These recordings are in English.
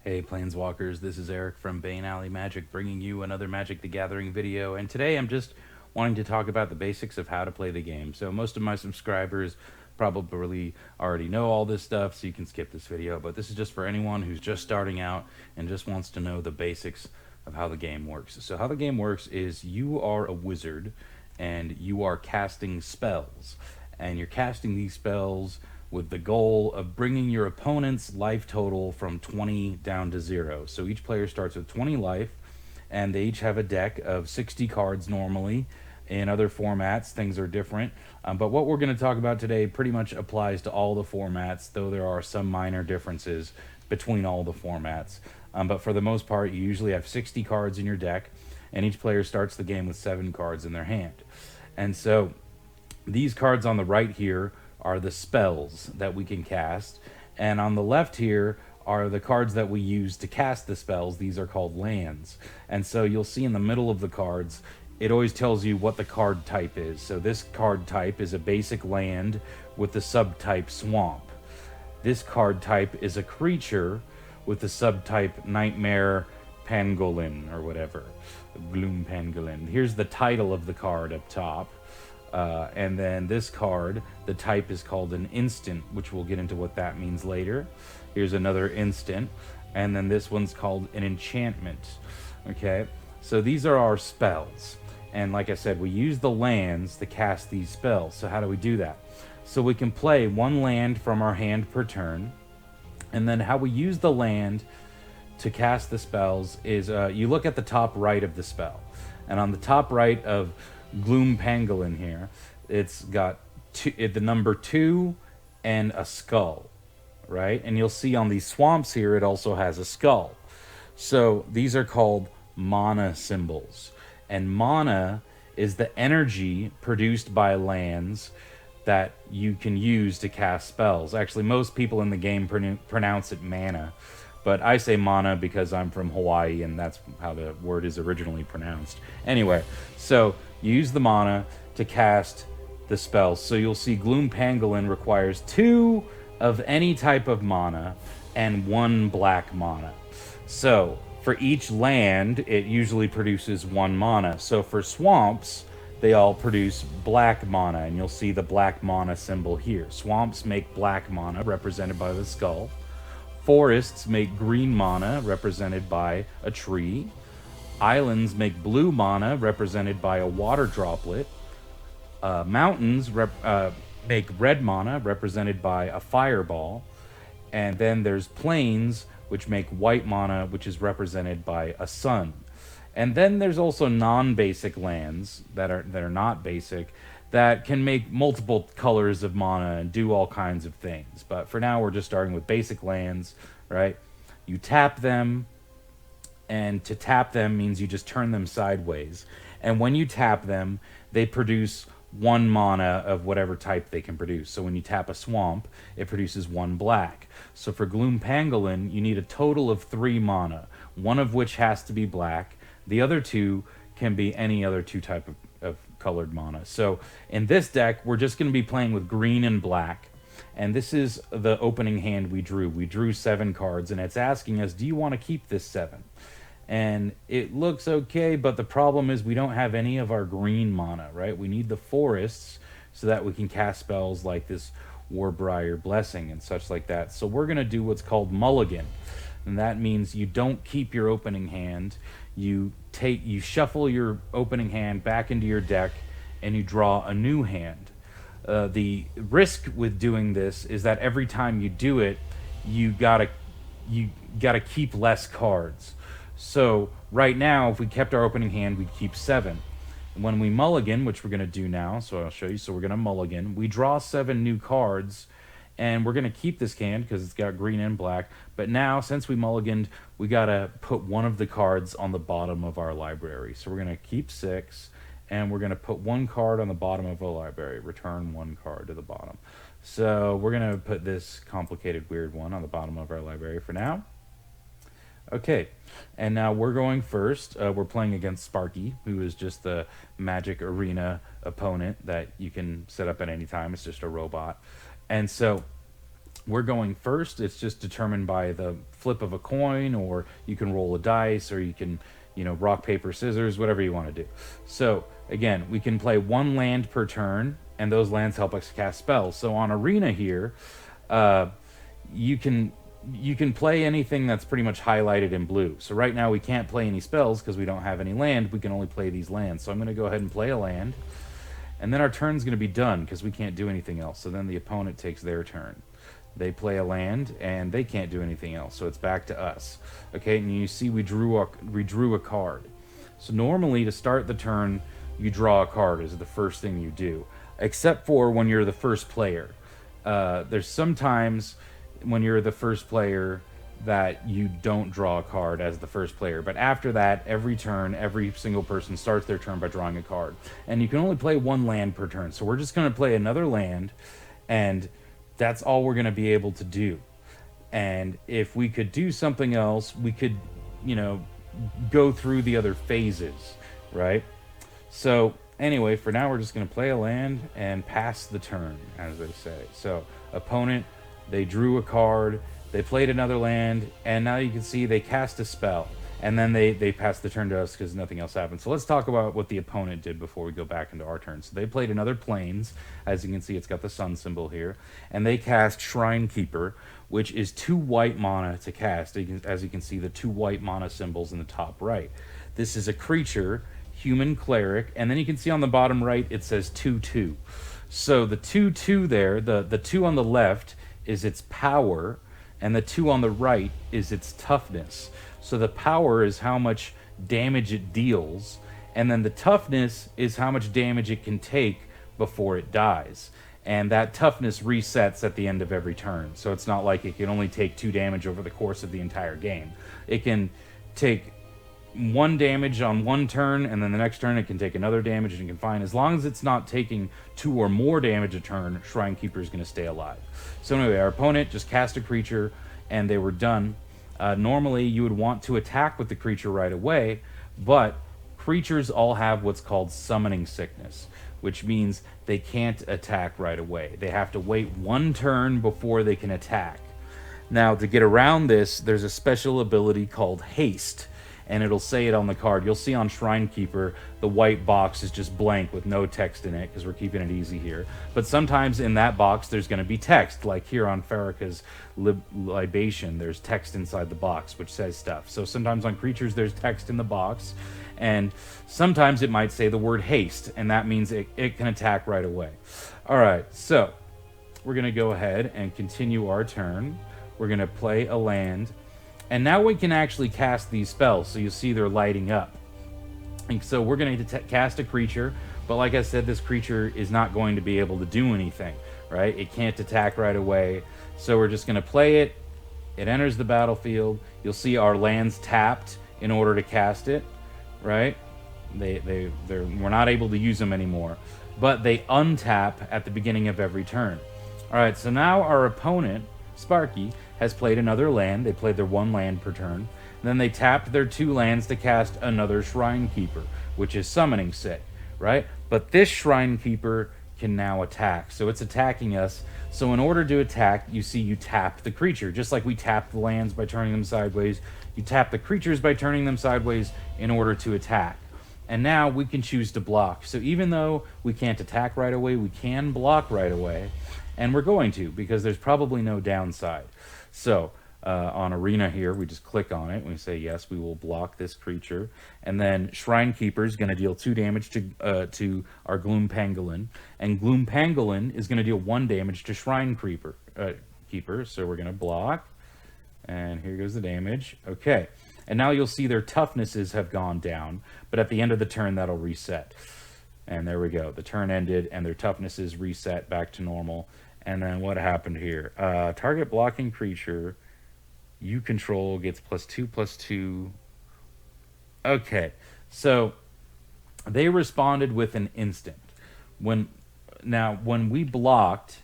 Hey Planeswalkers, this is Eric from Bane Alley Magic bringing you another Magic the Gathering video, and today I'm just wanting to talk about the basics of how to play the game. So most of my subscribers probably already know all this stuff, so you can skip this video, but this is just for anyone who's just starting out and just wants to know the basics of how the game works. So how the game works is you are a wizard and you are casting spells, and you're casting these spells with the goal of bringing your opponent's life total from 20 down to 0. So each player starts with 20 life, and they each have a deck of 60 cards normally. In other formats, things are different. But what we're going to talk about today pretty much applies to all the formats, though there are some minor differences between all the formats. But for the most part, you usually have 60 cards in your deck, and each player starts the game with 7 cards in their hand. And so these cards on the right here are the spells that we can cast, and on the left here are the cards that we use to cast the spells. These are called lands. And so you'll see in the middle of the cards, it always tells you what the card type is. So this card type is a basic land with the subtype swamp. This card type is a creature with the subtype Nightmare Pangolin or whatever, Gloom Pangolin. Here's the title of the card up top. And then this card, the type is called an instant, which we'll get into what that means later. Here's another instant. And then this one's called an enchantment. Okay, so these are our spells. And like I said, we use the lands to cast these spells. So how do we do that? So we can play one land from our hand per turn. And then how we use the land to cast the spells is you look at the top right of the spell. And on the top right of Gloom Pangolin here, it's got the number 2 and a skull, right? And you'll see on these swamps here, it also has a skull. So these are called mana symbols. And mana is the energy produced by lands that you can use to cast spells. Actually, most people in the game pronounce it mana, but I say mana because I'm from Hawaii and that's how the word is originally pronounced. Anyway, so you use the mana to cast the spells. So you'll see Gloom Pangolin requires 2 of any type of mana and 1 black mana. So for each land, it usually produces 1 mana. So for swamps, they all produce black mana, and you'll see the black mana symbol here. Swamps make black mana, represented by the skull. Forests make green mana, represented by a tree. Islands make blue mana, represented by a water droplet. Mountains make red mana, represented by a fireball. And then there's plains, which make white mana, which is represented by a sun. And then there's also non-basic lands that are not basic, that can make multiple colors of mana and do all kinds of things. But for now, we're just starting with basic lands, right? You tap them, and to tap them means you just turn them sideways. And when you tap them, they produce 1 mana of whatever type they can produce. So when you tap a swamp, it produces 1 black. So for Gloom Pangolin, you need a total of 3 mana, 1 of which has to be black. The other 2 can be any other 2 type of colored mana. So in this deck, we're just going to be playing with green and black. And this is the opening hand we drew. We drew 7 cards, and it's asking us, do you want to keep this 7? And it looks okay, but the problem is we don't have any of our green mana, right? We need the forests so that we can cast spells like this Warbriar Blessing and such like that. So we're going to do what's called mulligan. And that means you don't keep your opening hand. You shuffle your opening hand back into your deck, and you draw a new hand. The risk with doing this is that every time you do it, you gotta keep less cards. So right now, if we kept our opening hand, we'd keep 7. When we mulligan, which we're going to do now, so I'll show you. So we're going to mulligan. We draw 7 new cards, and we're going to keep this hand because it's got green and black. But now, since we mulliganed, we got to put 1 of the cards on the bottom of our library. So we're going to keep 6, and we're going to put 1 card on the bottom of our library. Return 1 card to the bottom. So we're going to put this complicated, weird one on the bottom of our library for now. Okay, and now we're going first. We're playing against Sparky, who is just the Magic Arena opponent that you can set up at any time. It's just a robot. And so We're going first. It's just determined by the flip of a coin, or you can roll a dice, or you can, rock, paper, scissors, whatever you want to do. So, again, we can play one land per turn, and those lands help us cast spells. So on Arena here, uh, you can play anything that's pretty much highlighted in blue. So right now we can't play any spells because we don't have any land. We can only play these lands. So I'm going to go ahead and play a land. And then our turn's going to be done because we can't do anything else. So then the opponent takes their turn. They play a land, and they can't do anything else. So it's back to us. Okay, and you see we drew a card. So normally to start the turn, you draw a card is the first thing you do. Except for when you're the first player. There's sometimes when you're the first player that you don't draw a card as the first player. But after that, every turn, every single person starts their turn by drawing a card. And you can only play one land per turn. So we're just going to play another land, and that's all we're going to be able to do. And if we could do something else, we could, go through the other phases, right? So anyway, for now, we're just going to play a land and pass the turn, as they say. So opponent, they drew a card, they played another land, and now you can see they cast a spell. And then they pass the turn to us because nothing else happened. So let's talk about what the opponent did before we go back into our turn. So they played another Plains. As you can see, it's got the sun symbol here. And they cast Shrine Keeper, which is 2 white mana to cast. As you can see, the 2 white mana symbols in the top right. This is a creature, human cleric, and then you can see on the bottom right, it says 2/2. So the 2/2 there, the 2 on the left is its power, and the 2 on the right is its toughness. So the power is how much damage it deals, and then the toughness is how much damage it can take before it dies. And that toughness resets at the end of every turn. So it's not like it can only take 2 damage over the course of the entire game. It can take 1 damage on one turn, and then the next turn it can take another damage, and it can find, as long as it's not taking 2 or more damage a turn, Shrine Keeper is going to stay alive. So anyway, our opponent just cast a creature, and they were done. Normally, you would want to attack with the creature right away, but creatures all have what's called summoning sickness, which means they can't attack right away. They have to wait 1 turn before they can attack. Now, to get around this, there's a special ability called Haste, and it'll say it on the card. You'll see on Shrine Keeper, the white box is just blank with no text in it, because we're keeping it easy here. But sometimes in that box, there's going to be text, like here on Farrakha's Libation, there's text inside the box, which says stuff. So sometimes on creatures, there's text in the box, and sometimes it might say the word haste, and that means it can attack right away. All right, so we're going to go ahead and continue our turn. We're going to play a land. And now we can actually cast these spells, so you see they're lighting up. And so we're going to cast a creature, but like I said, this creature is not going to be able to do anything, right? It can't attack right away, so we're just going to play it. It enters the battlefield. You'll see our lands tapped in order to cast it, right? We're not able to use them anymore, but they untap at the beginning of every turn. All right, so now our opponent, Sparky, has played another land. They played their 1 land per turn. Then they tapped their 2 lands to cast another Shrine Keeper, which is summoning sick, right? But this Shrine Keeper can now attack. So it's attacking us. So in order to attack, you see you tap the creature. Just like we tap the lands by turning them sideways, you tap the creatures by turning them sideways in order to attack. And now we can choose to block. So even though we can't attack right away, we can block right away. And we're going to, because there's probably no downside. So on Arena here, we just click on it. And we say, yes, we will block this creature. And then Shrine Keeper is going to deal 2 damage to our Gloom Pangolin. And Gloom Pangolin is going to deal 1 damage to Shrine Keeper. So we're going to block. And here goes the damage. Okay. And now you'll see their toughnesses have gone down. But at the end of the turn, that'll reset. And there we go. The turn ended, and their toughnesses reset back to normal. And then what happened here? Target blocking creature you control gets +2/+2. Okay, so they responded with an instant. When we blocked,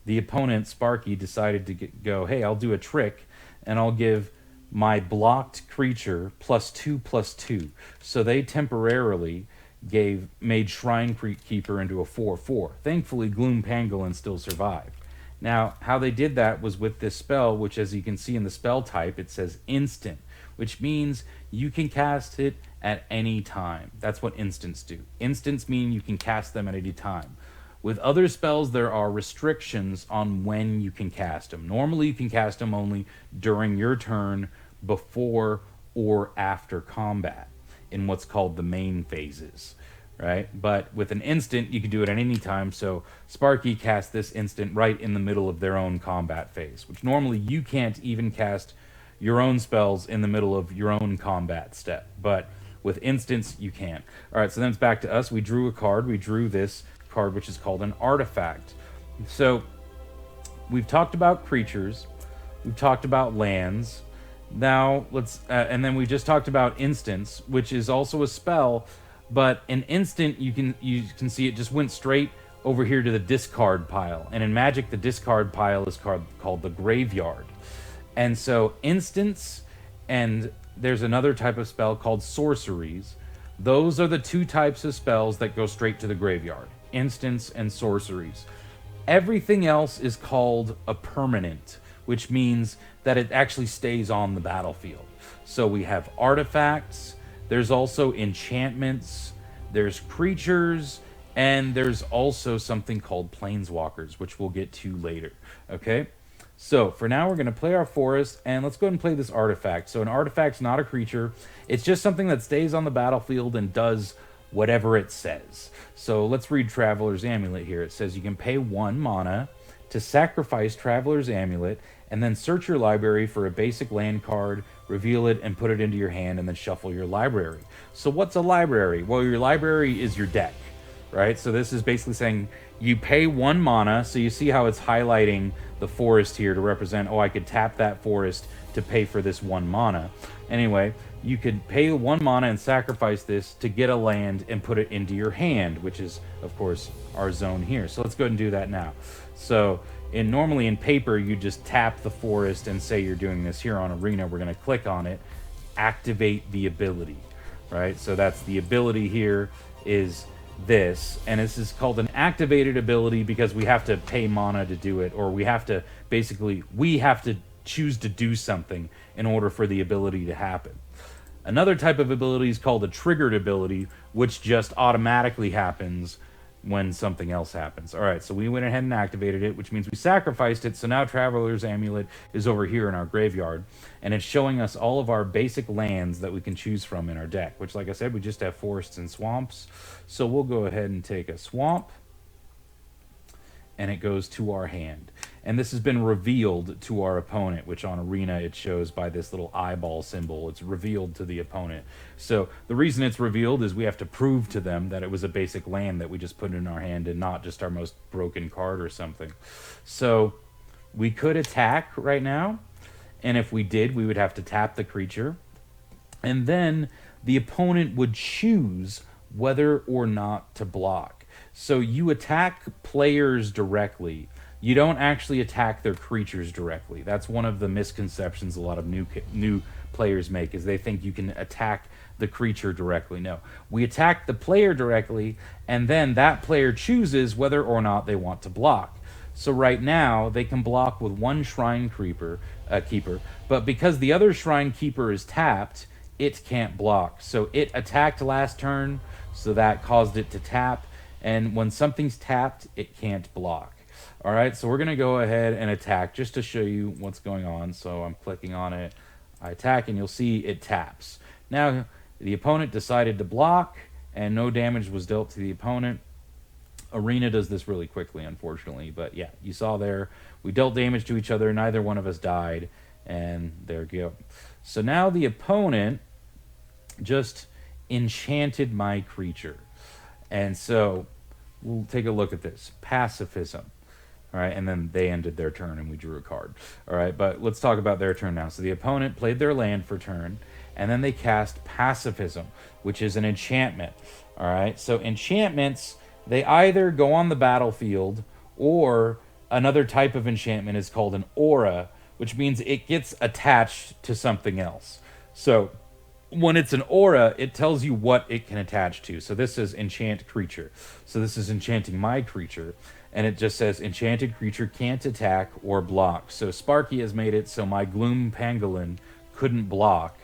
the opponent, Sparky, decided to go, hey, I'll do a trick, and I'll give my blocked creature +2/+2. So they temporarily made Shrine Keeper into a 4/4. Thankfully, Gloom Pangolin still survived. Now, how they did that was with this spell, which, as you can see in the spell type, it says instant, which means you can cast it at any time. That's what instants do. Instants mean you can cast them at any time. With other spells, there are restrictions on when you can cast them. Normally, you can cast them only during your turn, before or after combat, in what's called the main phases, right? But with an instant, you can do it at any time. So Sparky cast this instant right in the middle of their own combat phase, which normally you can't even cast your own spells in the middle of your own combat step. But with instants, you can. All right, so then it's back to us. We drew a card. We drew this card, which is called an artifact. So we've talked about creatures. We've talked about lands. Now let's and then we just talked about instants, which is also a spell, but an instant you can see it just went straight over here to the discard pile. And in Magic, the discard pile is called the graveyard. And so instants, and there's another type of spell called sorceries. Those are the two types of spells that go straight to the graveyard. Instants and sorceries. Everything else is called a permanent, which means that it actually stays on the battlefield. So we have artifacts, there's also enchantments, there's creatures, and there's also something called planeswalkers, which we'll get to later. Okay? So for now, we're going to play our forest, and let's go ahead and play this artifact. So an artifact's not a creature. It's just something that stays on the battlefield and does whatever it says. So let's read Traveler's Amulet here. It says you can pay 1 mana to sacrifice Traveler's Amulet, and then search your library for a basic land card, reveal it, and put it into your hand, and then shuffle your library. So what's a library? Well, your library is your deck, right? So this is basically saying you pay 1 mana, so you see how it's highlighting the forest here to represent, oh, I could tap that forest to pay for this 1 mana. Anyway, you could pay 1 mana and sacrifice this to get a land and put it into your hand, which is, of course, our zone here. So let's go ahead and do that now. So normally in paper, you just tap the forest and say you're doing this. Here on Arena, we're going to click on it, activate the ability, right? So that's the ability here is this, and this is called an activated ability because we have to pay mana to do it, or we have to choose to do something in order for the ability to happen. Another type of ability is called a triggered ability, which just automatically happens when something else happens. All right, so we went ahead and activated it, which means we sacrificed it. So now Traveler's Amulet is over here in our graveyard, and it's showing us all of our basic lands that we can choose from in our deck, which, like I said, we just have forests and swamps. So we'll go ahead and take a swamp, and it goes to our hand. And this has been revealed to our opponent, which on Arena it shows by this little eyeball symbol. It's revealed to the opponent. So the reason it's revealed is we have to prove to them that it was a basic land that we just put in our hand and not just our most broken card or something. So we could attack right now, and if we did, we would have to tap the creature. And then the opponent would choose whether or not to block. So you attack players directly. You don't actually attack their creatures directly. That's one of the misconceptions a lot of new players make, is they think you can attack the creature directly. No, we attack the player directly, and then that player chooses whether or not they want to block. So right now, they can block with 1 Shrine Keeper, but because the other Shrine Keeper is tapped, it can't block. So it attacked last turn, so that caused it to tap, and when something's tapped, it can't block. All right, so we're going to go ahead and attack just to show you what's going on. So I'm clicking on it, I attack, and you'll see it taps. Now, the opponent decided to block, and no damage was dealt to the opponent. Arena does this really quickly, unfortunately, but yeah, you saw there, we dealt damage to each other, neither one of us died, and there you go. So now the opponent just enchanted my creature. And so we'll take a look at this. Pacifism. All right, and then they ended their turn and we drew a card. All right, but let's talk about their turn now. So the opponent played their land for turn, and then they cast Pacifism, which is an enchantment. All right, so enchantments, they either go on the battlefield, or another type of enchantment is called an aura, which means it gets attached to something else. So when it's an aura, it tells you what it can attach to. So this is enchant creature. So this is enchanting my creature. and it just says enchanted creature can't attack or block. So Sparky has made it so my Gloom Pangolin couldn't block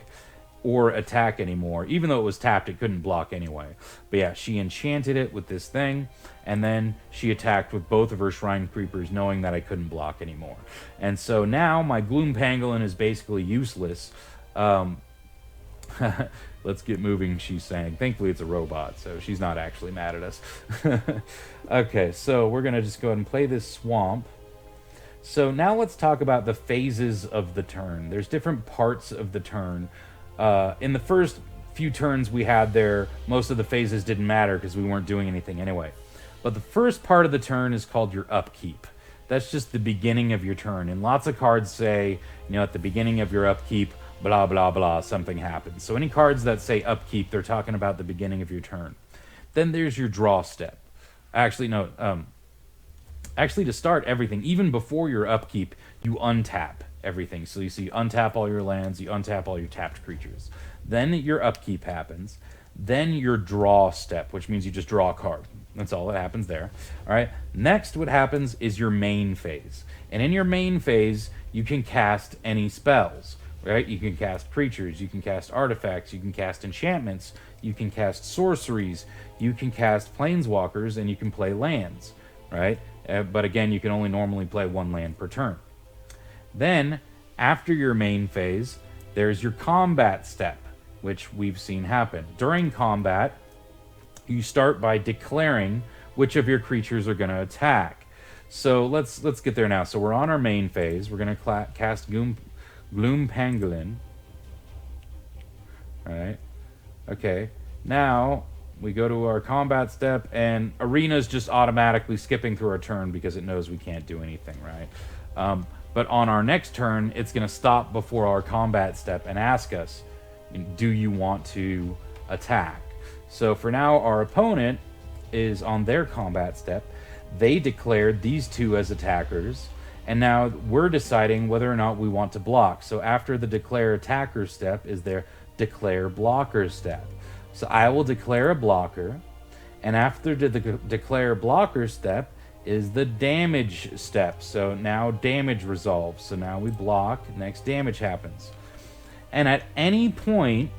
or attack anymore. Even though it was tapped, it couldn't block anyway. But yeah, she enchanted it with this thing, and then she attacked with both of her Shrine Creepers, knowing that I couldn't block anymore. And so now my Gloom Pangolin is basically useless. Let's get moving, she's saying. Thankfully, it's a robot, so she's not actually mad at us. Okay, so we're going to just go ahead and play this Swamp. So now let's talk about the phases of the turn. There's different parts of the turn. In the first few turns we had there, most of the phases didn't matter because we weren't doing anything anyway. But the first part of the turn is called your upkeep. That's just the beginning of your turn. And lots of cards say, at the beginning of your upkeep, blah, blah, blah, something happens. So any cards that say upkeep, they're talking about the beginning of your turn. Then there's your draw step. Actually, no. Actually, to start everything, even before your upkeep, you untap everything. So you untap all your lands, you untap all your tapped creatures. Then your upkeep happens. Then your draw step, which means you just draw a card. That's all that happens there. All right. Next, what happens is your main phase. And in your main phase, you can cast any spells. Right? You can cast creatures, you can cast artifacts, you can cast enchantments, you can cast sorceries, you can cast planeswalkers, and you can play lands, right? But again, you can only normally play one land per turn. Then, after your main phase, there's your combat step, which we've seen happen. During combat, you start by declaring which of your creatures are going to attack. So let's get there now. So we're on our main phase. We're going to cast Gloom Pangolin. Alright. Okay. Now, we go to our combat step, and Arena's just automatically skipping through our turn because it knows we can't do anything, right? But on our next turn, it's going to stop before our combat step and ask us, do you want to attack? So for now, our opponent is on their combat step. They declared these two as attackers. And now we're deciding whether or not we want to block. So after the declare attacker step is their declare blocker step. So I will declare a blocker. And after the declare blocker step is the damage step. So now damage resolves. So now we block, next damage happens. And at any point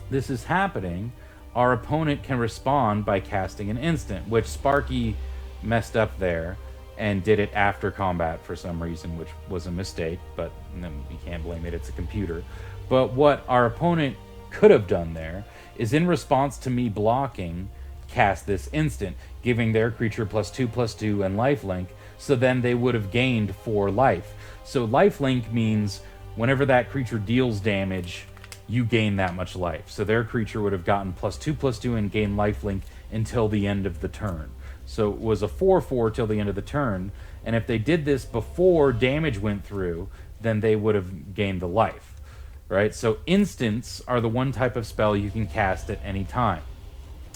this is happening, our opponent can respond by casting an instant, which Sparky messed up there and did it after combat for some reason, which was a mistake, but you can't blame it, it's a computer. But what our opponent could have done there is, in response to me blocking, cast this instant, giving their creature +2/+2 and lifelink, so then they would have gained 4 life. So lifelink means whenever that creature deals damage, you gain that much life. So their creature would have gotten +2/+2 and gained lifelink until the end of the turn. So it was a 4/4 till the end of the turn, and if they did this before damage went through, then they would have gained the life, right? So instants are the one type of spell you can cast at any time.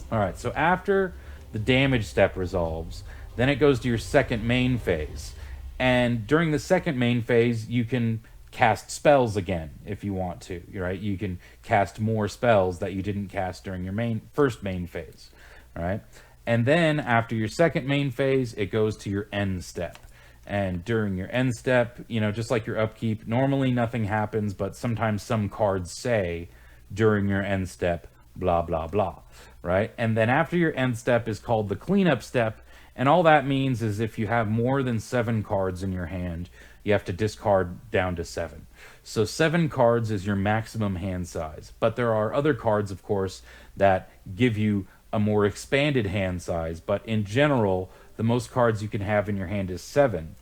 All right, so after the damage step resolves, then it goes to your second main phase. And during the second main phase, you can cast spells again if you want to, right? You can cast more spells that you didn't cast during your first main phase, all right? And then after your second main phase, it goes to your end step. And during your end step, just like your upkeep, normally nothing happens, but sometimes some cards say during your end step, blah, blah, blah, right? And then after your end step is called the cleanup step. And all that means is if you have more than 7 cards in your hand, you have to discard down to 7. So 7 cards is your maximum hand size. But there are other cards, of course, that give you a more expanded hand size, but in general, the most cards you can have in your hand is 7.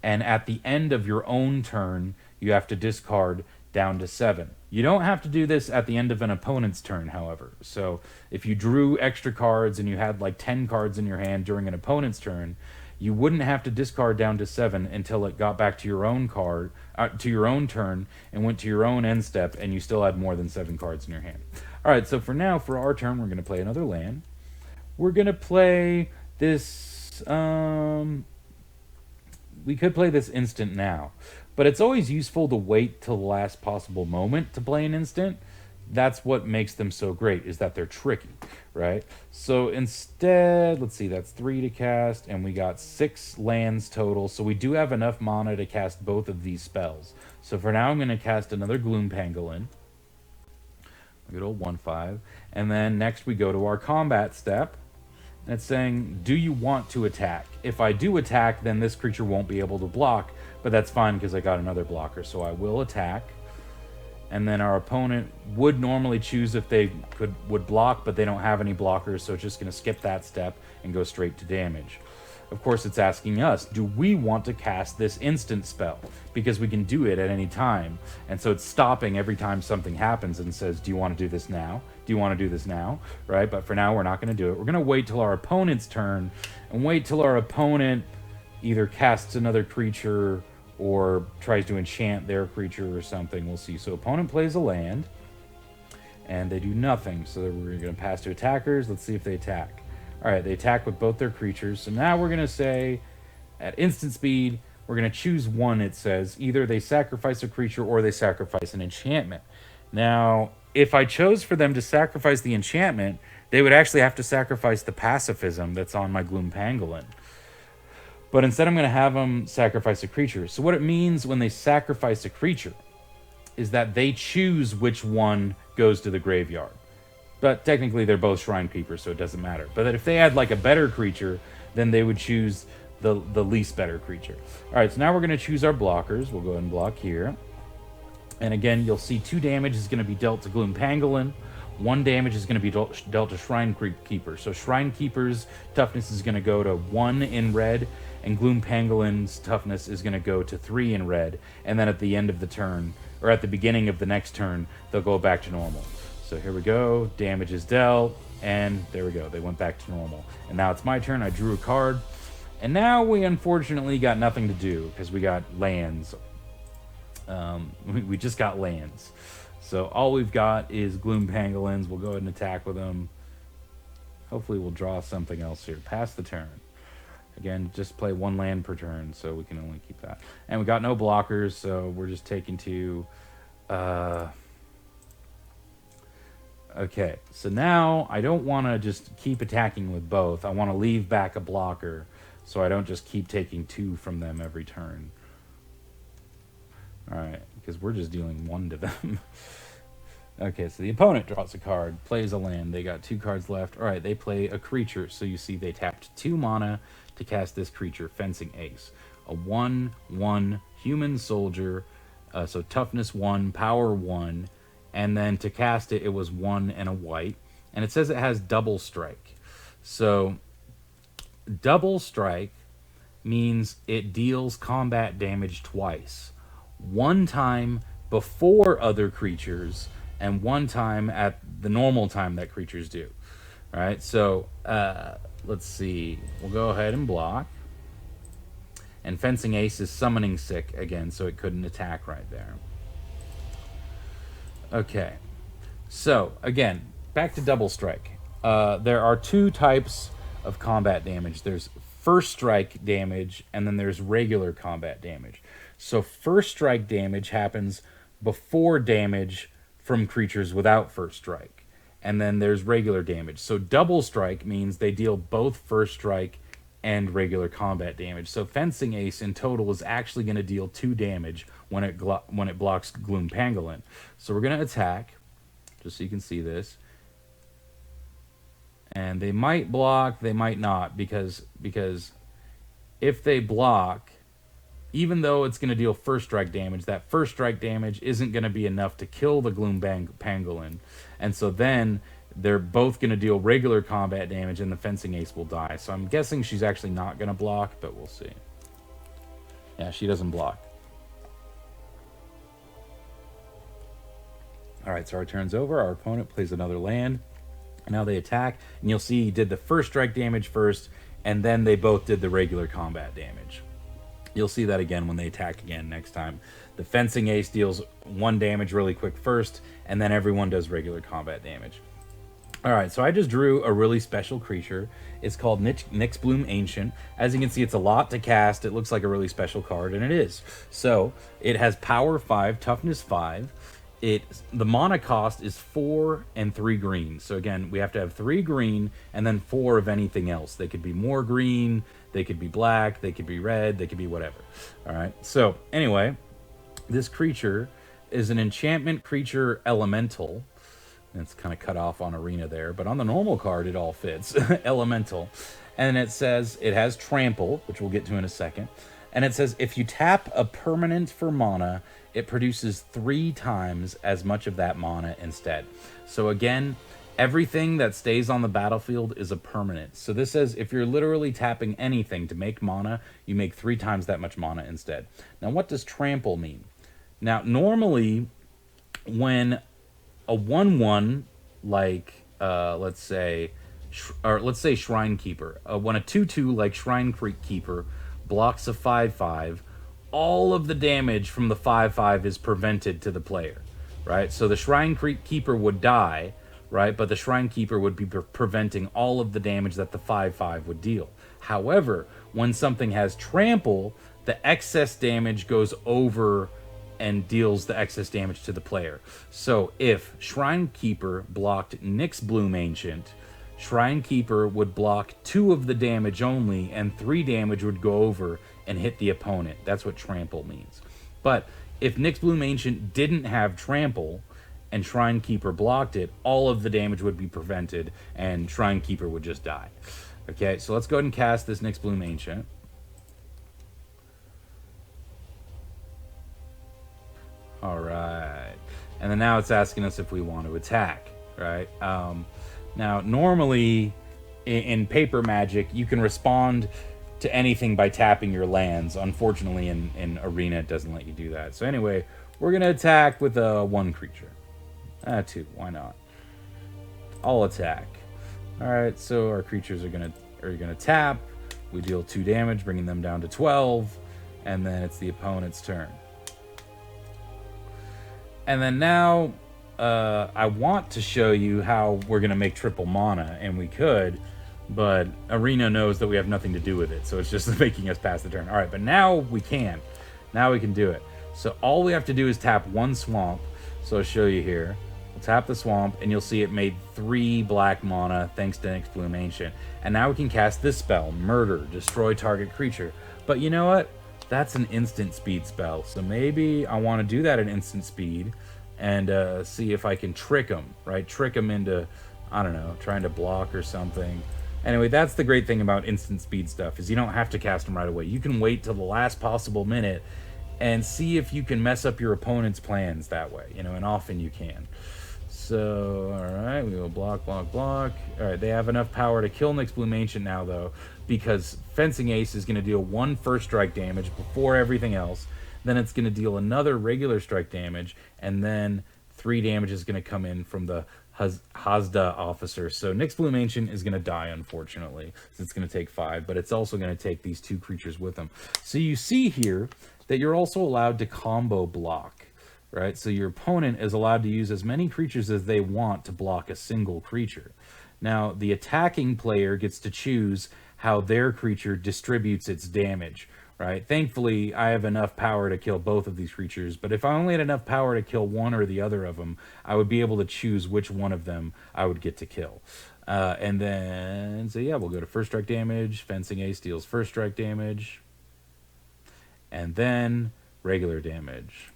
And at the end of your own turn, you have to discard down to 7. You don't have to do this at the end of an opponent's turn, however. So if you drew extra cards and you had like 10 cards in your hand during an opponent's turn, you wouldn't have to discard down to 7 until it got back to your own turn and went to your own end step, and you still had more than 7 cards in your hand. All right, so for now, for our turn, we're going to play another land. We're going to play this... we could play this instant now, but it's always useful to wait till the last possible moment to play an instant, that's what makes them so great, is that they're tricky, right? So instead, let's see, that's 3 to cast, and we got 6 lands total. So we do have enough mana to cast both of these spells. So for now, I'm going to cast another Gloom Pangolin. A good old 1/5. And then next we go to our combat step. And it's saying, do you want to attack? If I do attack, then this creature won't be able to block, but that's fine because I got another blocker. So I will attack. And then our opponent would normally choose if they would block, but they don't have any blockers, so it's just going to skip that step and go straight to damage. Of course, it's asking us, do we want to cast this instant spell? Because we can do it at any time. And so it's stopping every time something happens and says, do you want to do this now? Do you want to do this now? Right? But for now, we're not going to do it. We're going to wait till our opponent's turn and wait till our opponent either casts another creature or tries to enchant their creature or something. We'll see. So opponent plays a land, and they do nothing. So we're going to pass to attackers. Let's see if they attack. All right, they attack with both their creatures. So now we're going to say, at instant speed, we're going to choose one, it says. Either they sacrifice a creature or they sacrifice an enchantment. Now, if I chose for them to sacrifice the enchantment, they would actually have to sacrifice the pacifism that's on my Gloom Pangolin. But instead, I'm going to have them sacrifice a creature. So what it means when they sacrifice a creature is that they choose which one goes to the graveyard. But technically, they're both Shrine Keepers, so it doesn't matter. But that if they had like a better creature, then they would choose the least better creature. All right, so now we're going to choose our blockers. We'll go ahead and block here. And again, you'll see 2 damage is going to be dealt to Gloom Pangolin. 1 damage is going to be dealt to Shrine Keeper. So Shrine Keeper's toughness is going to go to 1 in red, and Gloom Pangolin's toughness is going to go to 3 in red. And then at the end of the turn, or at the beginning of the next turn, they'll go back to normal. So here we go, damage is dealt, and there we go, they went back to normal. And now it's my turn, I drew a card, and now we unfortunately got nothing to do, because we got lands. We just got lands. So all we've got is Gloom Pangolins. We'll go ahead and attack with them. Hopefully we'll draw something else here. Pass the turn. Again, just play 1 land per turn, so we can only keep that. And we got no blockers, so we're just taking 2... Okay, so now I don't want to just keep attacking with both. I want to leave back a blocker so I don't just keep taking 2 from them every turn. Alright, because we're just dealing 1 to them. Okay, so the opponent draws a card, plays a land. They got 2 cards left. Alright, they play a creature. So you see they tapped 2 mana to cast this creature, Fencing Ace. A 1/1 human soldier, so toughness 1, power 1. And then to cast it, it was 1 and a white. And it says it has double strike. So double strike means it deals combat damage twice. 1 time before other creatures, and 1 time at the normal time that creatures do. All right, so let's see. We'll go ahead and block. And Fencing Ace is summoning sick again, so it couldn't attack right there. Okay, so again, back to double strike. There are 2 types of combat damage. There's first strike damage, and then there's regular combat damage. So first strike damage happens before damage from creatures without first strike. And then there's regular damage. So double strike means they deal both first strike and regular combat damage. So Fencing Ace in total is actually going to deal 2 damage when it blocks Gloom Pangolin. So we're going to attack, just so you can see this. And they might block, they might not, because if they block, even though it's going to deal first strike damage, that first strike damage isn't going to be enough to kill the Gloom Pangolin. And so then they're both going to deal regular combat damage, and the Fencing Ace will die. So I'm guessing she's actually not going to block, but we'll see. Yeah, she doesn't block. Alright, so our turn's over. Our opponent plays another land. Now they attack, and you'll see he did the first strike damage first, and then they both did the regular combat damage. You'll see that again when they attack again next time. The Fencing Ace deals 1 damage really quick first, and then everyone does regular combat damage. Alright, so I just drew a really special creature. It's called Nyxbloom Ancient. As you can see, it's a lot to cast. It looks like a really special card, and it is. So, it has power 5, toughness 5, the mana cost is 4 and 3 green. So again, we have to have 3 green and then 4 of anything else. They could be more green, they could be black, they could be red, they could be whatever. All right. So anyway, this creature is an enchantment creature elemental. It's kind of cut off on arena there, but on the normal card it all fits. Elemental. And it says it has trample, which we'll get to in a second. And it says if you tap a permanent for mana, it produces 3 times as much of that mana instead. So again, everything that stays on the battlefield is a permanent. So this says if you're literally tapping anything to make mana, you make 3 times that much mana instead. Now, what does trample mean? Now, normally, when a 1/1, like, let's say Shrine Keeper, when a 2/2 like Shrine Keeper blocks a 5/5, all of the damage from the 5/5 is prevented to the player, right? So the Shrine Keeper would die, right? But the Shrine Keeper would be preventing all of the damage that the 5/5 would deal. However, when something has trample, the excess damage goes over and deals the excess damage to the player. So if Shrine Keeper blocked Nyx Bloom Ancient, Shrine Keeper would block 2 of the damage only, and 3 damage would go over and hit the opponent. That's what trample means. But if Nyx Bloom Ancient didn't have trample and Shrine Keeper blocked it, all of the damage would be prevented and Shrine Keeper would just die. Okay, so let's go ahead and cast this Nyx Bloom Ancient. All right. And then now it's asking us if we want to attack, right? Now, normally in paper Magic, you can respond to anything by tapping your lands. Unfortunately, in Arena, it doesn't let you do that. So anyway, we're going to attack with a 1 creature. 2, why not? I'll attack. All right, so our creatures are gonna tap. We deal 2 damage, bringing them down to 12, and then it's the opponent's turn. And then now, I want to show you how we're going to make triple mana, and we could, but Arena knows that we have nothing to do with it, so it's just making us pass the turn. All right, but now we can. Now we can do it. So all we have to do is tap 1 swamp. So I'll show you here. We'll tap the swamp, and you'll see it made 3 black mana, thanks to Nyx Bloom Ancient. And now we can cast this spell, Murder, destroy target creature. But you know what? That's an instant speed spell, so maybe I want to do that at instant speed and see if I can trick them, right? Trick them into, I don't know, trying to block or something. Anyway, that's the great thing about instant speed stuff, is you don't have to cast them right away. You can wait till the last possible minute and see if you can mess up your opponent's plans that way, you know, and often you can. So, all right, we will block, block, block. All right, they have enough power to kill Nyx Bloom Ancient now, though, because Fencing Ace is going to deal 1 first strike damage before everything else. Then it's going to deal another regular strike damage, and then 3 damage is going to come in from the Hazda officer. So Nyx Bloom Ancient is going to die, unfortunately. So it's going to take 5, but it's also going to take these 2 creatures with them. So you see here that you're also allowed to combo block, right? So your opponent is allowed to use as many creatures as they want to block a single creature. Now, the attacking player gets to choose how their creature distributes its damage, right? Thankfully, I have enough power to kill both of these creatures, but if I only had enough power to kill one or the other of them, I would be able to choose which one of them I would get to kill. And then, so yeah, we'll go to first strike damage. Fencing Ace deals first strike damage. And then regular damage.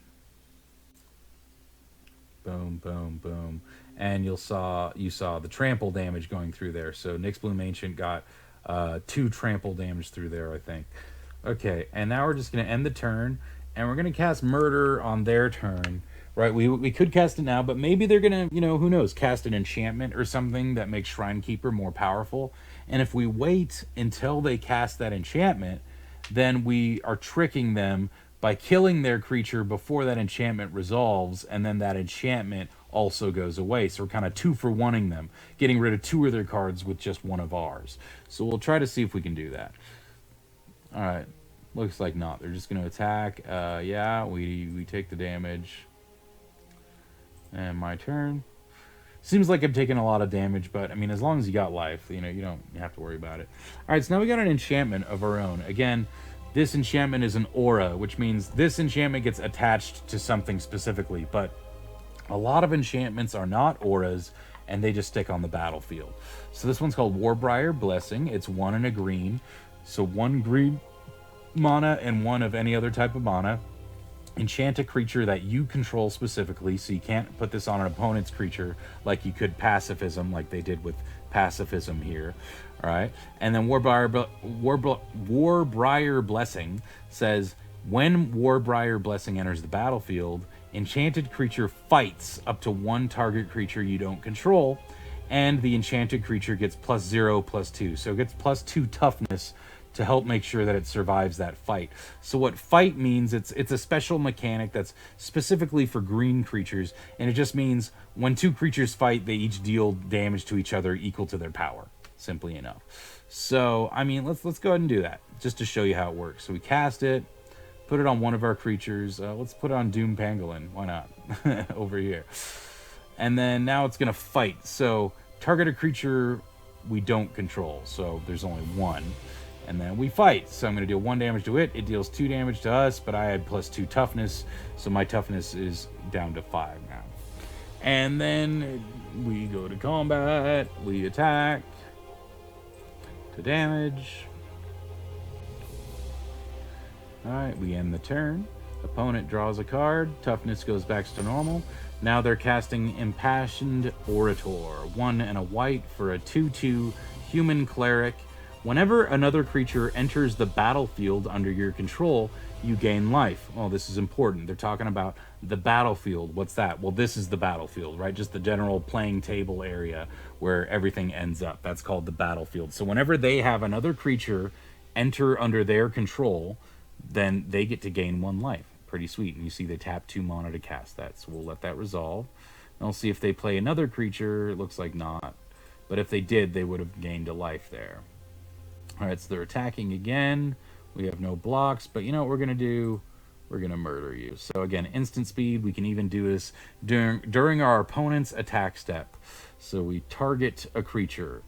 Boom, boom, boom. And you saw the trample damage going through there. So Nyx Bloom Ancient got 2 trample damage through there, I think. Okay, and now we're just going to end the turn, and we're going to cast Murder on their turn, right? We could cast it now, but maybe they're going to, you know, who knows, cast an enchantment or something that makes Shrine Keeper more powerful. And if we wait until they cast that enchantment, then we are tricking them by killing their creature before that enchantment resolves, and then that enchantment also goes away. So we're kind of 2-for-1ing them, getting rid of 2 of their cards with just 1 of ours. So we'll try to see if we can do that. All right, looks like not. They're just going to attack. Yeah, we take the damage. And my turn. Seems like I'm taking a lot of damage, but I mean, as long as you got life, you know, you don't have to worry about it. All right, so now we got an enchantment of our own. Again, this enchantment is an aura, which means this enchantment gets attached to something specifically, but A lot of enchantments are not auras, and they just stick on the battlefield. So this one's called Warbriar Blessing. It's 1 and a green. So 1 green mana and 1 of any other type of mana. Enchant a creature that you control specifically, so you can't put this on an opponent's creature like you could Pacifism, like they did with Pacifism here. All right, and then Warbriar Blessing says, when Warbriar Blessing enters the battlefield, enchanted creature fights up to 1 target creature you don't control, and the enchanted creature gets +0/+2, so it gets +2 toughness to help make sure that it survives that fight. So what fight means, it's a special mechanic that's specifically for green creatures, and it just means when 2 creatures fight, they each deal damage to each other equal to their power, simply enough. So, I mean, let's go ahead and do that, just to show you how it works. So we cast it, put it on one of our creatures. Let's put it on Doom Pangolin, why not, over here. And then now it's gonna fight. So target a creature we don't control, so there's only 1. And then we fight. So I'm going to deal 1 damage to it. It deals 2 damage to us, but I had +2 toughness, so my toughness is down to 5 now. And then we go to combat. We attack to damage. Alright, we end the turn. Opponent draws a card. Toughness goes back to normal. Now they're casting Impassioned Orator. 1 and a white for a 2/2 human cleric. Whenever another creature enters the battlefield under your control, you gain life. Oh, this is important. They're talking about the battlefield. What's that? Well, this is the battlefield, right? Just the general playing table area where everything ends up. That's called the battlefield. So whenever they have another creature enter under their control, then they get to gain 1 life. Pretty sweet. And you see they tap 2 mana to cast that. So we'll let that resolve. And we'll see if they play another creature. It looks like not. But if they did, they would have gained a life there. Alright, so they're attacking again. We have no blocks, but you know what we're going to do? We're going to murder you. So again, instant speed. We can even do this during our opponent's attack step. So we target a creature.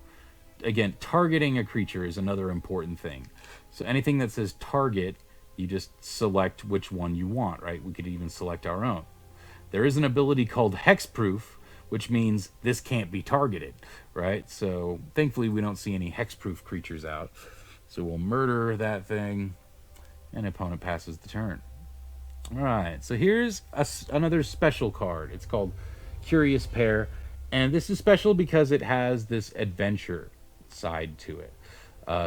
Again, targeting a creature is another important thing. So anything that says target, you just select which one you want, right? We could even select our own. There is an ability called Hexproof, which means this can't be targeted, right? So thankfully we don't see any hexproof creatures out. So we'll murder that thing, and opponent passes the turn. All right, so here's another special card. It's called Curious Pair, and this is special because it has this adventure side to it.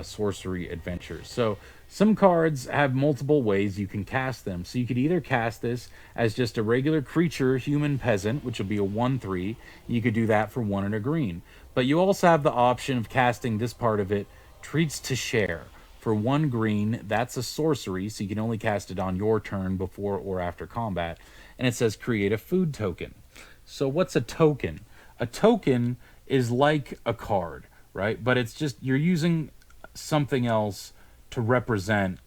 Sorcery adventure. So some cards have multiple ways you can cast them. So you could either cast this as just a regular creature, human peasant, which will be a 1/3. You could do that for 1 and a green. But you also have the option of casting this part of it, Treats to Share, for 1 green. That's a sorcery, so you can only cast it on your turn before or after combat. And it says create a food token. So what's a token? A token is like a card, right? But it's just, you're using something else to represent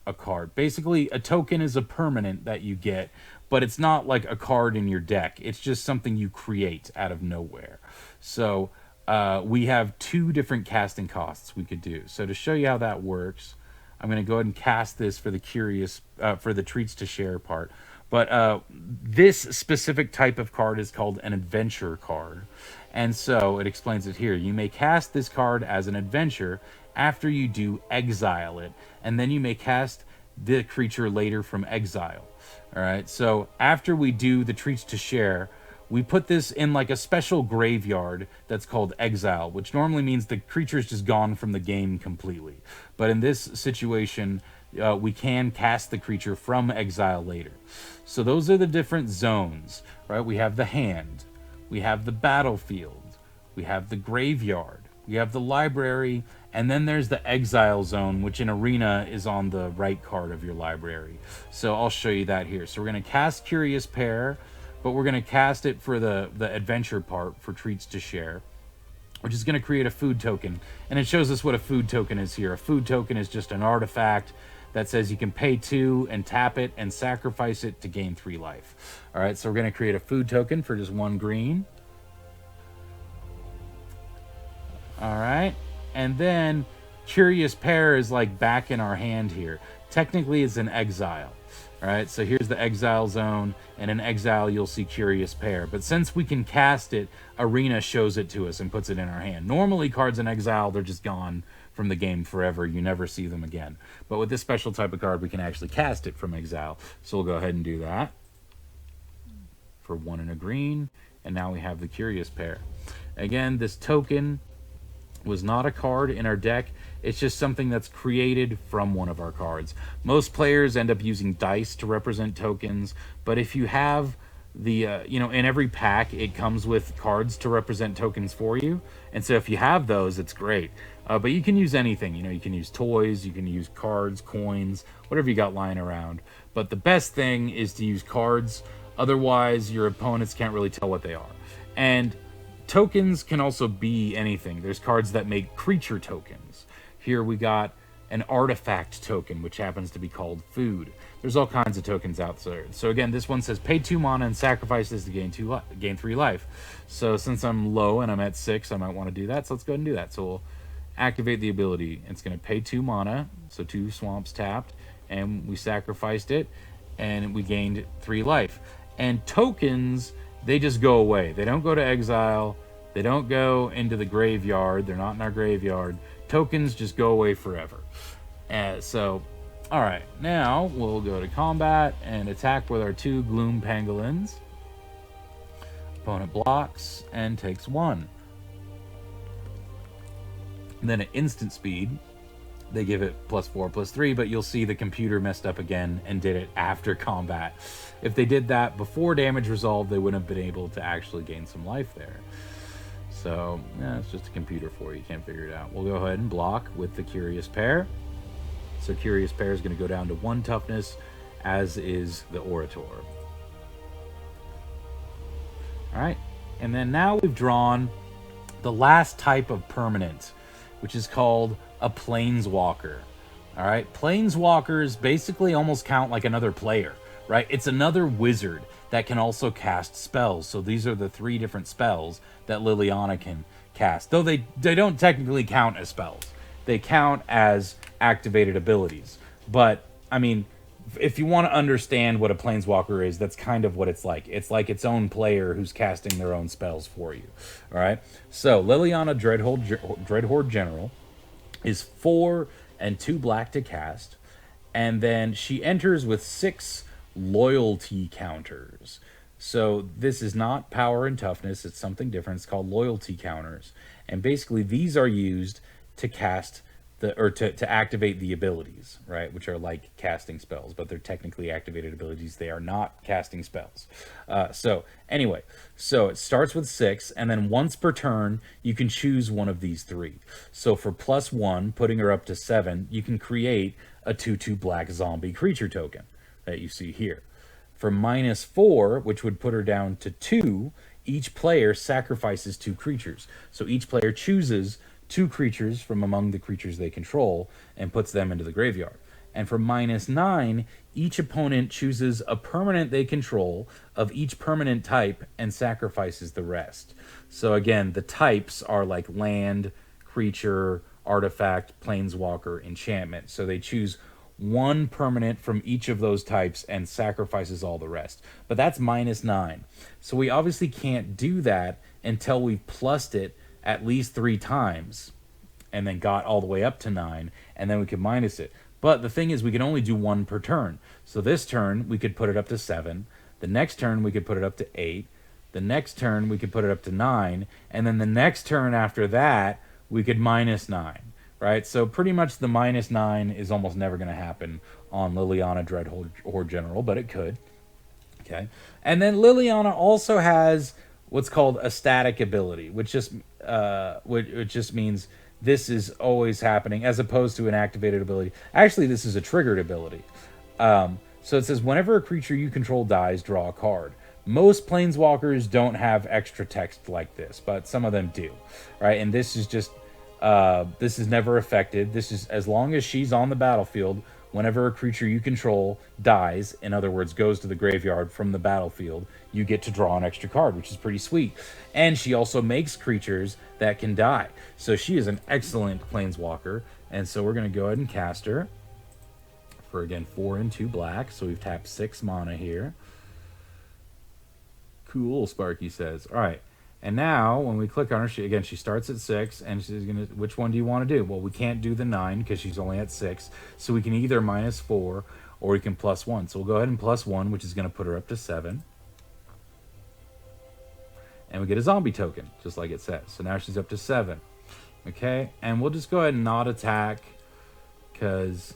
a card. Basically, a token is a permanent that you get, but it's not like a card in your deck. It's just something you create out of nowhere. So we have 2 different casting costs we could do. So to show you how that works, I'm going to go ahead and cast this for the for the Treats to Share part. But this specific type of card is called an adventure card. And so it explains it here. You may cast this card as an adventure after you do exile it, and then you may cast the creature later from exile. All right, so after we do the Treats to Share, we put this in like a special graveyard that's called Exile, which normally means the creature's just gone from the game completely. But in this situation, we can cast the creature from exile later. So those are the different zones, right? We have the hand, we have the battlefield, we have the graveyard, we have the library, and then there's the exile zone, which in Arena is on the right card of your library. So I'll show you that here. So we're going to cast Curious Pair, but we're going to cast it for the adventure part for Treats to Share, which is going to create a food token. And it shows us what a food token is here. A food token is just an artifact that says you can pay 2 and tap it and sacrifice it to gain 3 life. All right, so we're going to create a food token for just 1 green. All right, and then Curious Pair is like back in our hand here. Technically, it's an exile. All right, so here's the Exile zone, and in Exile you'll see Curious Pair. But since we can cast it, Arena shows it to us and puts it in our hand. Normally cards in Exile, they're just gone from the game forever. You never see them again. But with this special type of card, we can actually cast it from Exile. So we'll go ahead and do that for 1 and a green, and now we have the Curious Pair. Again, this token was not a card in our deck. It's just something that's created from one of our cards. Most players end up using dice to represent tokens, but if you have the, in every pack, it comes with cards to represent tokens for you. And so if you have those, it's great. But you can use anything. You can use toys, you can use cards, coins, whatever you got lying around. But the best thing is to use cards. Otherwise, your opponents can't really tell what they are. And tokens can also be anything. There's cards that make creature tokens. Here we got an artifact token, which happens to be called food. There's all kinds of tokens out there. So again, this one says pay 2 mana and sacrifice this to gain 3 life. So since I'm low and I'm at 6, I might want to do that. So let's go ahead and do that. So we'll activate the ability. It's going to pay 2 mana, so 2 swamps tapped, and we sacrificed it, and we gained 3 life. And tokens, they just go away. They don't go to Exile. They don't go into the graveyard. They're not in our graveyard. Tokens just go away forever. So, all right. Now we'll go to combat and attack with our 2 Gloom Pangolins. Opponent blocks and takes 1. And then at instant speed, they give it +4/+3, but you'll see the computer messed up again and did it after combat. If they did that before damage resolved, they wouldn't have been able to actually gain some life there. So, yeah, it's just a computer for you. You can't figure it out. We'll go ahead and block with the Curious Pair. So Curious Pair is going to go down to 1 toughness, as is the Orator. All right, and then now we've drawn the last type of permanent, which is called a Planeswalker. All right, Planeswalkers basically almost count like another player, right? It's another wizard that can also cast spells. So these are the 3 different spells that Liliana can cast. Though they don't technically count as spells. They count as activated abilities. But, I mean, if you want to understand what a Planeswalker is, that's kind of what it's like. It's like its own player who's casting their own spells for you. All right? So, Liliana Dreadhorde General is 4 and 2 black to cast. And then she enters with 6 loyalty counters. So this is not power and toughness. It's something different. It's called loyalty counters. And basically these are used to cast to activate the abilities, right? Which are like casting spells, but they're technically activated abilities. They are not casting spells. So anyway, so it starts with 6, and then once per turn, you can choose one of these 3. So for +1, putting her up to 7, you can create a 2/2 black zombie creature token that you see here. For -4, which would put her down to 2, each player sacrifices 2 creatures. So each player chooses 2 creatures from among the creatures they control and puts them into the graveyard. And for -9, each opponent chooses a permanent they control of each permanent type and sacrifices the rest. So again, the types are like land, creature, artifact, planeswalker, enchantment. So they choose 1 permanent from each of those types and sacrifices all the rest. But that's -9. So we obviously can't do that until we've plussed it at least 3 times and then got all the way up to 9, and then we could minus it. But the thing is, we can only do 1 per turn. So this turn, we could put it up to 7. The next turn, we could put it up to 8. The next turn, we could put it up to 9. And then the next turn after that, we could -9. Right, so pretty much the -9 is almost never going to happen on Liliana Dreadhorde General, but it could. Okay, and then Liliana also has what's called a static ability, which just means this is always happening, as opposed to an activated ability. Actually, this is a triggered ability. So it says whenever a creature you control dies, draw a card. Most Planeswalkers don't have extra text like this, but some of them do. Right, and this is just. This is never affected. This is as long as she's on the battlefield, whenever a creature you control dies, in other words, goes to the graveyard from the battlefield, you get to draw an extra card, which is pretty sweet. And she also makes creatures that can die. So she is an excellent Planeswalker. And so we're going to go ahead and cast her for, again, 4 and 2 black. So we've tapped 6 mana here. Cool, Sparky says. All right. And now, when we click on her, she starts at 6, and she's going to, which one do you want to do? Well, we can't do the 9 because she's only at 6. So we can either -4 or we can +1. So we'll go ahead and +1, which is going to put her up to 7. And we get a zombie token, just like it says. So now she's up to 7. Okay? And we'll just go ahead and not attack because,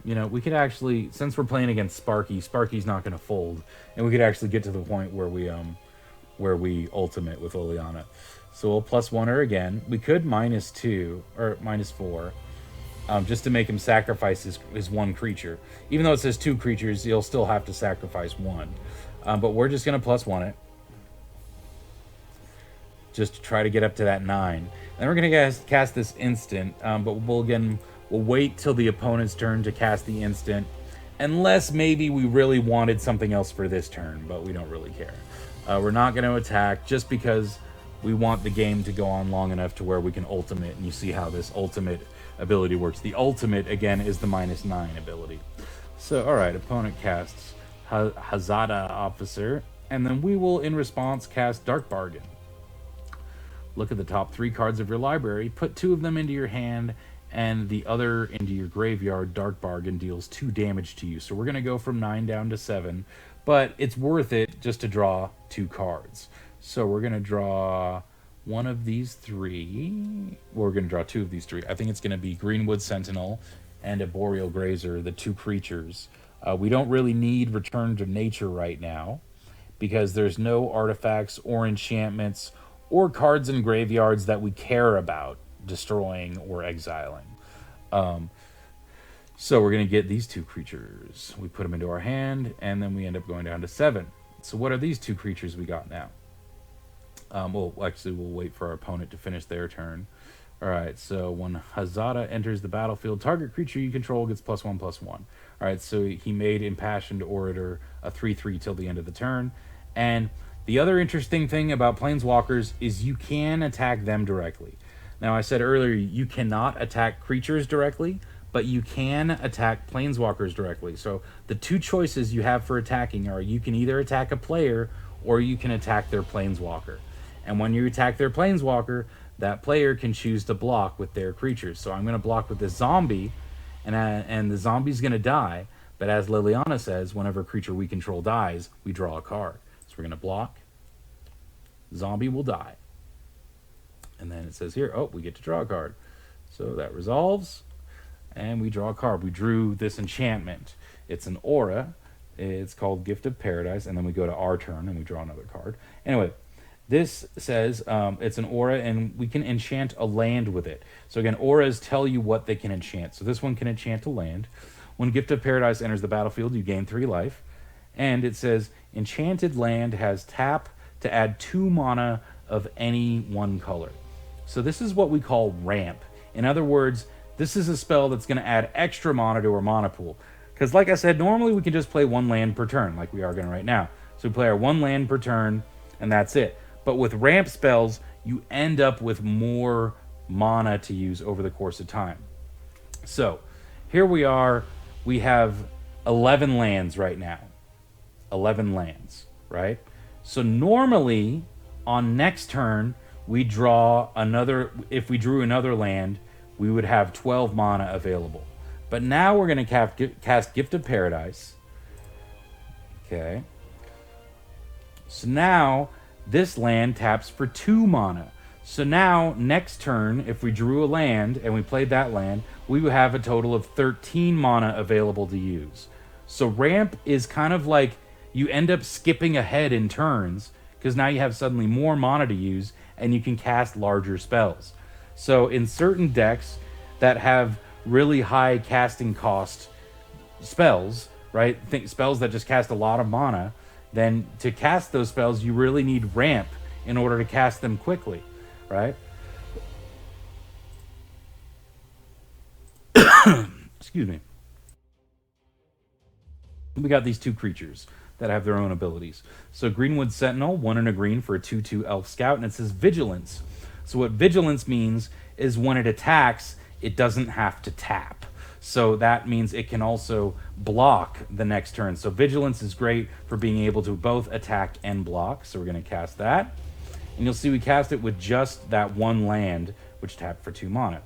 you know, we could actually, since we're playing against Sparky, Sparky's not going to fold. And we could actually get to the point where we ultimate with Liliana. So we'll +1 her again. We could -2 or -4, just to make him sacrifice his one creature. Even though it says 2 creatures, he'll still have to sacrifice 1. But we're just going to +1 it, just to try to get up to that 9. And we're going to cast this instant, but we'll wait till the opponent's turn to cast the instant, unless maybe we really wanted something else for this turn, but we don't really care. We're not going to attack just because we want the game to go on long enough to where we can ultimate, and you see how this ultimate ability works. The ultimate, again, is the -9 ability. So, alright, opponent casts Hazada Officer, and then we will, in response, cast Dark Bargain. Look at the top 3 cards of your library, put 2 of them into your hand, and the other into your graveyard. Dark Bargain deals 2 damage to you. So we're going to go from 9 down to 7, but it's worth it just to draw 2 cards. So we're going to draw one of these 3. We're going to draw 2 of these 3. I think it's going to be Greenwood Sentinel and a Boreal Grazer, the 2 creatures. We don't really need Return to Nature right now because there's no artifacts or enchantments or cards in graveyards that we care about destroying or exiling. So we're going to get these 2 creatures. We put them into our hand, and then we end up going down to 7. So what are these 2 creatures we got now? We'll wait for our opponent to finish their turn. Alright, so when Hazada enters the battlefield, target creature you control gets +1/+1. Alright, so he made Impassioned Orator a 3/3 till the end of the turn. And the other interesting thing about Planeswalkers is you can attack them directly. Now, I said earlier you cannot attack creatures directly, but you can attack Planeswalkers directly. So the 2 choices you have for attacking are you can either attack a player or you can attack their Planeswalker. And when you attack their Planeswalker, that player can choose to block with their creatures. So I'm going to block with this zombie, and the zombie's going to die. But as Liliana says, whenever a creature we control dies, we draw a card. So we're going to block. Zombie will die. And then it says here, oh, we get to draw a card. So that resolves, and we draw a card. We drew this enchantment. It's an aura. It's called Gift of Paradise, and then we go to our turn, and we draw another card. Anyway, this says it's an aura, and we can enchant a land with it. So again, auras tell you what they can enchant. So this one can enchant a land. When Gift of Paradise enters the battlefield, you gain 3 life. And it says, enchanted land has tap to add 2 mana of any one color. So this is what we call ramp. In other words, this is a spell that's going to add extra mana to our mana pool. Because like I said, normally we can just play 1 land per turn, like we are going to right now. So we play our 1 land per turn, and that's it. But with ramp spells, you end up with more mana to use over the course of time. So here we are. We have 11 lands right now. 11 lands, right? So normally, on next turn, we draw another, if we drew another land, we would have 12 mana available. But now we're going to cast Gift of Paradise. Okay. So now, this land taps for 2 mana. So now, next turn, if we drew a land and we played that land, we would have a total of 13 mana available to use. So ramp is kind of like you end up skipping ahead in turns because now you have suddenly more mana to use and you can cast larger spells. So in certain decks that have really high casting cost spells, right? Think spells that just cast a lot of mana, then to cast those spells you really need ramp in order to cast them quickly, right? Excuse me. We got these 2 creatures that have their own abilities. So Greenwood Sentinel, 1 and a green for a 2/2 Elf Scout, and it says Vigilance. So what Vigilance means is when it attacks, it doesn't have to tap. So that means it can also block the next turn. So Vigilance is great for being able to both attack and block. So we're going to cast that. And you'll see we cast it with just that one land, which tapped for 2 mana.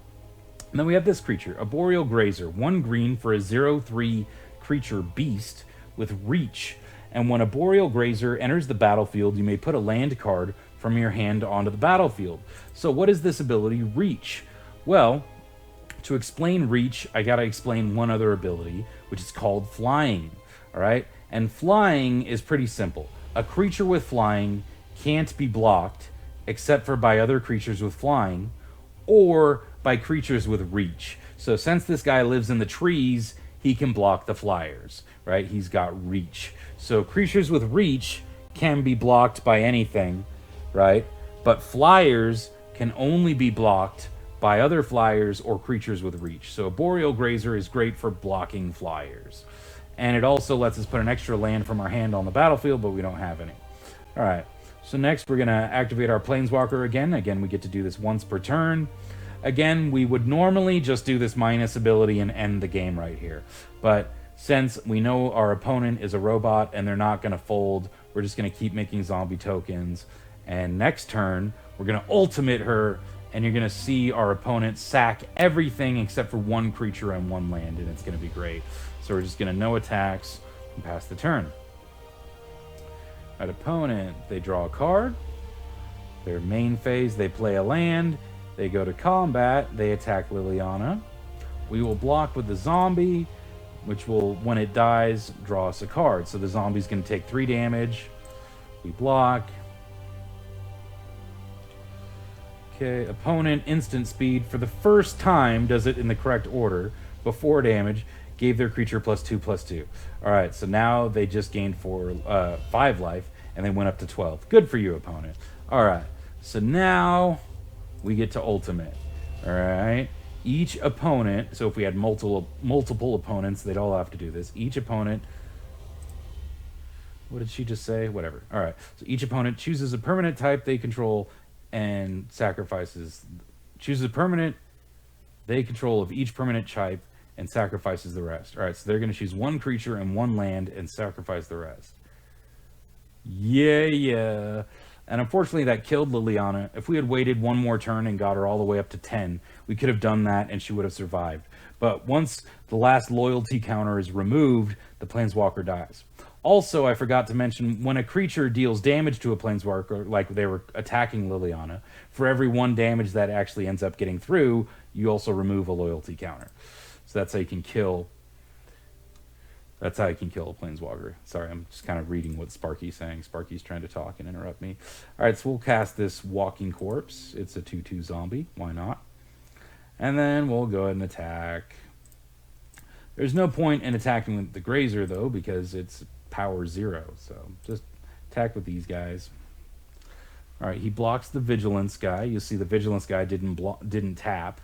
And then we have this creature, a Boreal Grazer, 1 green for a 0/3 creature beast with reach. And when a Boreal Grazer enters the battlefield, you may put a land card from your hand onto the battlefield. So what is this ability, Reach? Well, to explain Reach, I gotta explain one other ability, which is called Flying. All right? And flying is pretty simple. A creature with flying can't be blocked except for by other creatures with flying or by creatures with reach. So since this guy lives in the trees, he can block the flyers, right? He's got reach. So creatures with reach can be blocked by anything, right? But flyers can only be blocked by other flyers or creatures with reach. So a Boreal Grazer is great for blocking flyers. And it also lets us put an extra land from our hand on the battlefield, but we don't have any. All right, so next we're gonna activate our Planeswalker again. Again, we get to do this once per turn. Again, we would normally just do this minus ability and end the game right here. But since we know our opponent is a robot and they're not gonna fold, we're just gonna keep making zombie tokens. And next turn, we're gonna ultimate her, and you're gonna see our opponent sack everything except for 1 creature and 1 land, and it's gonna be great. So we're just gonna no attacks and pass the turn. At opponent, they draw a card. Their main phase, they play a land. They go to combat, they attack Liliana. We will block with the zombie, which will, when it dies, draw us a card. So the zombie's gonna take 3 damage. We block. Okay, opponent, instant speed. For the first time, does it in the correct order. Before damage, gave their creature +2/+2. All right, so now they just gained 5 life, and they went up to 12. Good for you, opponent. All right, so now we get to ultimate. All right, each opponent, so if we had multiple opponents, they'd all have to do this. Each opponent, what did she just say? Whatever. All right, so each opponent chooses a permanent type they control and chooses a permanent they control of each permanent type and sacrifices the rest. All right, so they're going to choose 1 creature and 1 land and sacrifice the rest. Yeah. And unfortunately, that killed Liliana. If we had waited 1 more turn and got her all the way up to 10, we could have done that and she would have survived. But once the last loyalty counter is removed, the Planeswalker dies. Also, I forgot to mention, when a creature deals damage to a Planeswalker, like they were attacking Liliana, for every 1 damage that actually ends up getting through, you also remove a loyalty counter. So that's how you can kill. That's how you can kill a Planeswalker. Sorry, I'm just kind of reading what Sparky's saying. Sparky's trying to talk and interrupt me. All right, so we'll cast this Walking Corpse. It's a 2/2 zombie. Why not? And then we'll go ahead and attack. There's no point in attacking with the Grazer, though, because it's power 0. So just attack with these guys. All right, he blocks the Vigilance guy. You'll see the Vigilance guy didn't tap,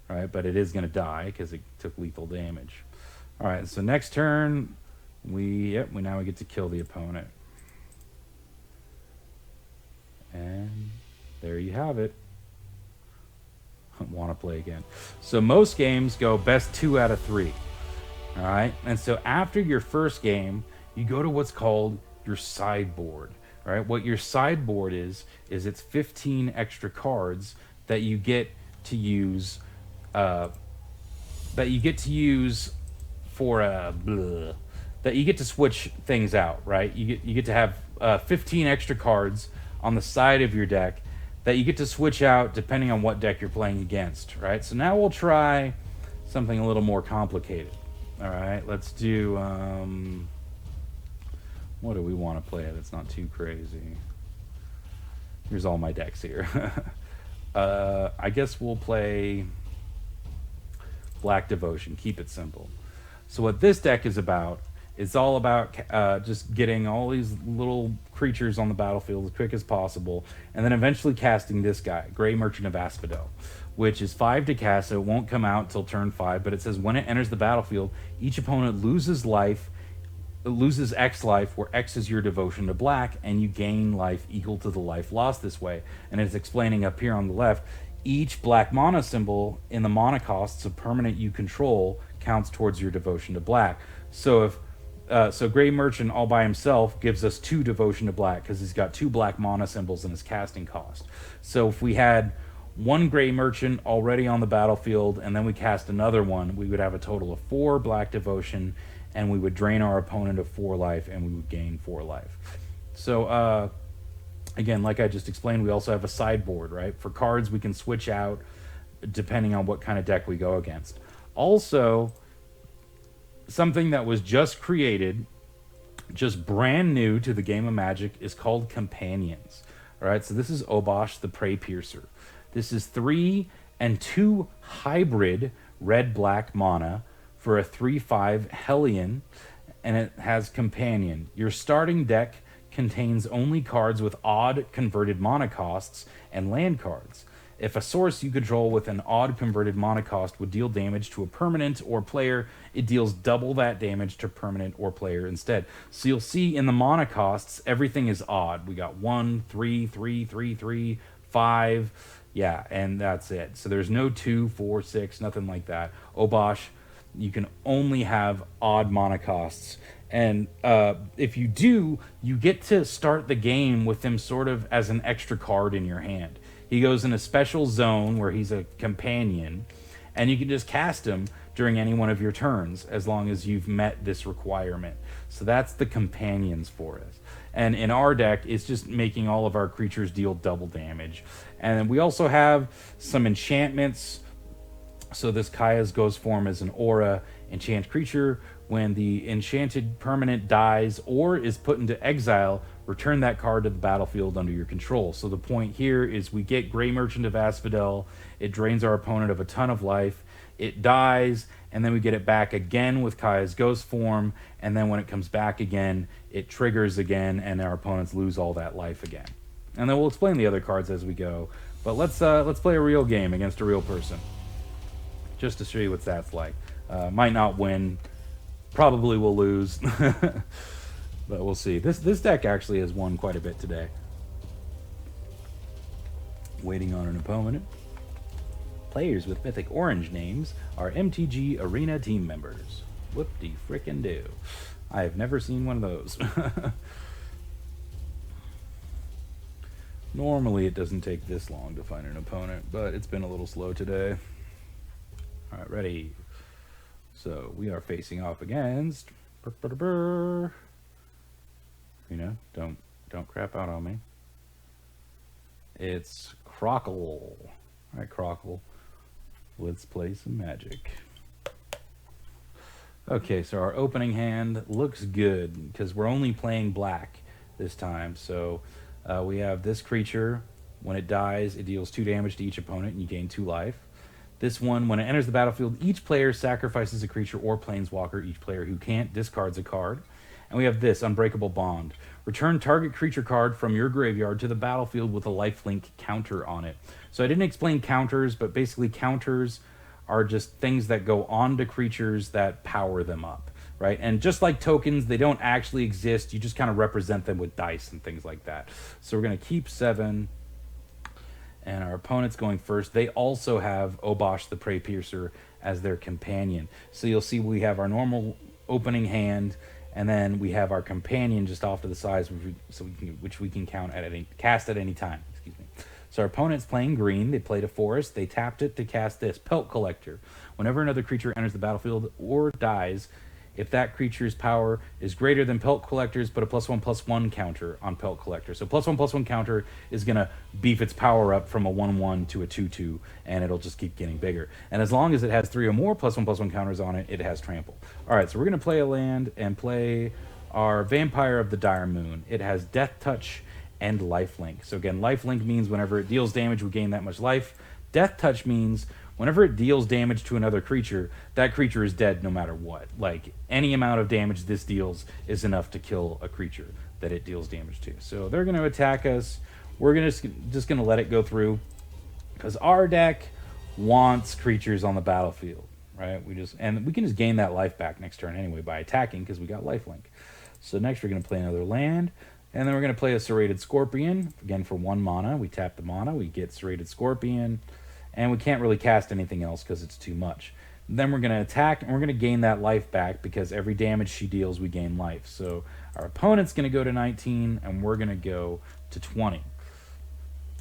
all right, but it is going to die because it took lethal damage. All right, so next turn, we now get to kill the opponent. And there you have it. Want to play again. So most games go best 2 out of 3. All right, and so after your first game, you go to what's called your sideboard. All right, what your sideboard is it's 15 extra cards that you get to use. That you get to switch things out, right? You get to have 15 extra cards on the side of your deck that you get to switch out depending on what deck you're playing against, right? So now we'll try something a little more complicated. All right, let's do what do we want to play that's not too crazy? Here's all my decks here. I guess we'll play Black Devotion. Keep it simple. So what this deck is about, it's all about just getting all these little creatures on the battlefield as quick as possible, and then eventually casting this guy, Grey Merchant of Asphodel, which is 5 to cast, so it won't come out till turn 5, but it says when it enters the battlefield, each opponent loses X life, where X is your devotion to black, and you gain life equal to the life lost this way. And it's explaining up here on the left, Each black mana symbol in the mana costs of permanent you control counts towards your devotion to black. So if Gray Merchant all by himself gives us 2 devotion to black because he's got 2 black mana symbols in his casting cost. So if we had 1 Gray Merchant already on the battlefield and then we cast another one, we would have a total of 4 black devotion, and we would drain our opponent of 4 life and we would gain 4 life. So again, like I just explained, we also have a sideboard, right? For cards we can switch out depending on what kind of deck we go against. Also, something that was just created, just brand new to the game of Magic, is called Companions. All right, so this is Obosh the Prey Piercer. This is 3 and 2 hybrid red-black mana for a 3/5 Hellion, and it has Companion. Your starting deck contains only cards with odd converted mana costs and land cards. If a source you control with an odd converted mana cost would deal damage to a permanent or player, it deals double that damage to permanent or player instead. So you'll see in the mana costs, everything is odd. We got 1, 3, 3, 3, 3, 5, yeah, and that's it. So there's no 2, 4, 6, nothing like that. Obosh, you can only have odd mana costs. And if you do, you get to start the game with him sort of as an extra card in your hand. He goes in a special zone where he's a companion, and you can just cast him during any one of your turns as long as you've met this requirement. So that's the Companions for us. And in our deck, it's just making all of our creatures deal double damage. And we also have some enchantments. So this Kaya's Ghost form is an aura enchant creature. When the enchanted permanent dies or is put into exile, return that card to the battlefield under your control. So the point here is we get Gray Merchant of Asphodel. It drains our opponent of a ton of life. It dies, and then we get it back again with Kaya's Ghost form. And then when it comes back again, it triggers again, and our opponents lose all that life again. And then we'll explain the other cards as we go. But let's play a real game against a real person, just to show you what that's like. Might not win. Probably will lose, but we'll see. This deck actually has won quite a bit today. Waiting on an opponent. Players with mythic orange names are MTG Arena team members. Whoop-de-frickin-do. I have never seen one of those. Normally it doesn't take this long to find an opponent, but it's been a little slow today. Alright, ready. So we are facing off against, you know, don't crap out on me. It's Crockle. All right, Crockle, let's play some Magic. Okay, so our opening hand looks good because we're only playing black this time. So we have this creature. When it dies, it deals 2 damage to each opponent and you gain 2 life. This one, when it enters the battlefield, each player sacrifices a creature or planeswalker. Each player who can't discards a card. And we have this, Unbreakable Bond. Return target creature card from your graveyard to the battlefield with a lifelink counter on it. So I didn't explain counters, but basically counters are just things that go on to creatures that power them up, right? And just like tokens, they don't actually exist. You just kind of represent them with dice and things like that. So we're going to keep 7. And our opponent's going first. They also have Obosh the Prey Piercer as their companion. So you'll see we have our normal opening hand, and then we have our companion just off to the side, which we can cast at any time. Excuse me. So our opponent's playing green. They played a forest. They tapped it to cast this Pelt Collector. Whenever another creature enters the battlefield or dies, if that creature's power is greater than Pelt Collector's, put a +1/+1 counter on Pelt Collector. So +1/+1 counter is going to beef its power up from a 1/1 to a 2/2, and it'll just keep getting bigger. And as long as it has 3 or more +1/+1 counters on it, it has trample. All right, so we're going to play a land and play our Vampire of the Dire Moon. It has Death Touch and Lifelink. So again, Lifelink means whenever it deals damage, we gain that much life. Death Touch means whenever it deals damage to another creature, that creature is dead no matter what. Like, any amount of damage this deals is enough to kill a creature that it deals damage to. So they're going to attack us. We're just going to let it go through because our deck wants creatures on the battlefield, right? And we can just gain that life back next turn anyway by attacking because we got Lifelink. So next we're going to play another land, and then we're going to play a Serrated Scorpion, again for 1 mana. We tap the mana, we get Serrated Scorpion. and we can't really cast anything else because it's too much. Then we're going to attack, and we're going to gain that life back because every damage she deals, we gain life. So our opponent's going to go to 19, and we're going to go to 20.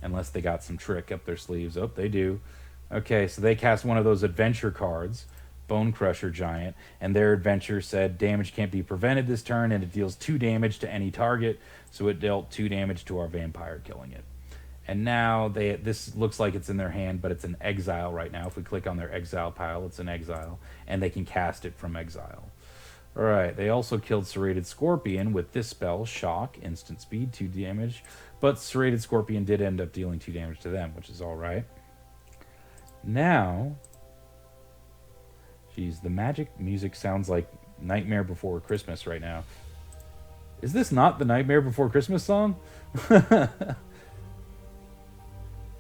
Unless they got some trick up their sleeves. Oh, they do. Okay, so they cast one of those adventure cards, Bone Crusher Giant, and their adventure said damage can't be prevented this turn, and it deals 2 damage to any target, so it dealt 2 damage to our vampire, killing it. And now this looks like it's in their hand, but it's an exile right now. If we click on their exile pile, it's an exile, and they can cast it from exile. Alright, they also killed Serrated Scorpion with this spell, Shock, instant speed, 2 damage, but Serrated Scorpion did end up dealing 2 damage to them, which is alright. Now, geez, the magic music sounds like Nightmare Before Christmas right now. Is this not the Nightmare Before Christmas song?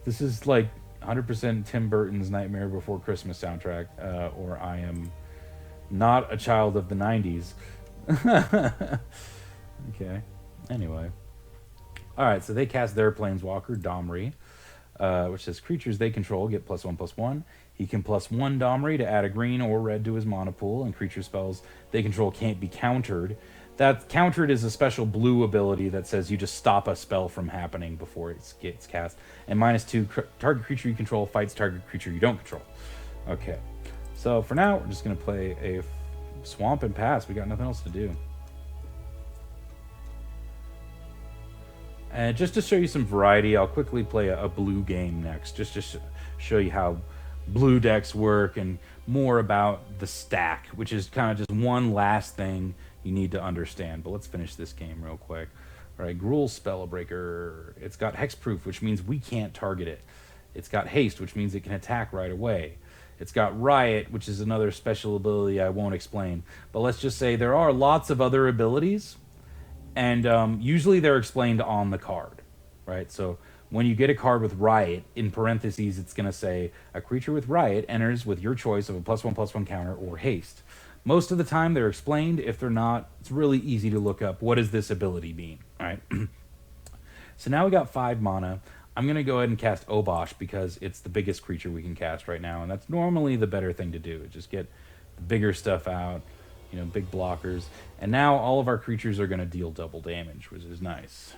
This is like 100% Tim Burton's Nightmare Before Christmas soundtrack, or I am not a child of the 90s. Okay, anyway. Alright, so they cast their Planeswalker, Domri, which says creatures they control get +1/+1. He can +1 Domri to add a green or red to his mana pool, and creature spells they control can't be countered. That countered is a special blue ability that says you just stop a spell from happening before it gets cast. And -2, target creature you control fights target creature you don't control. Okay, so for now, we're just going to play a swamp and pass. We got nothing else to do. And just to show you some variety, I'll quickly play a blue game next, just to show you how blue decks work and more about the stack, which is kind of just one last thing you need to understand. But let's finish this game real quick. All right, Gruul Spellbreaker. It's got Hexproof, which means we can't target it. It's got Haste, which means it can attack right away. It's got Riot, which is another special ability I won't explain. But let's just say there are lots of other abilities, and usually they're explained on the card, right? So when you get a card with Riot, in parentheses, it's going to say, a creature with Riot enters with your choice of a +1/+1 counter or Haste. Most of the time they're explained. If they're not, it's really easy to look up, what does this ability mean, right? So now we got 5 mana. I'm going to go ahead and cast Obosh because it's the biggest creature we can cast right now, and that's normally the better thing to do. Just get the bigger stuff out, you know, big blockers. And now all of our creatures are going to deal double damage, which is nice.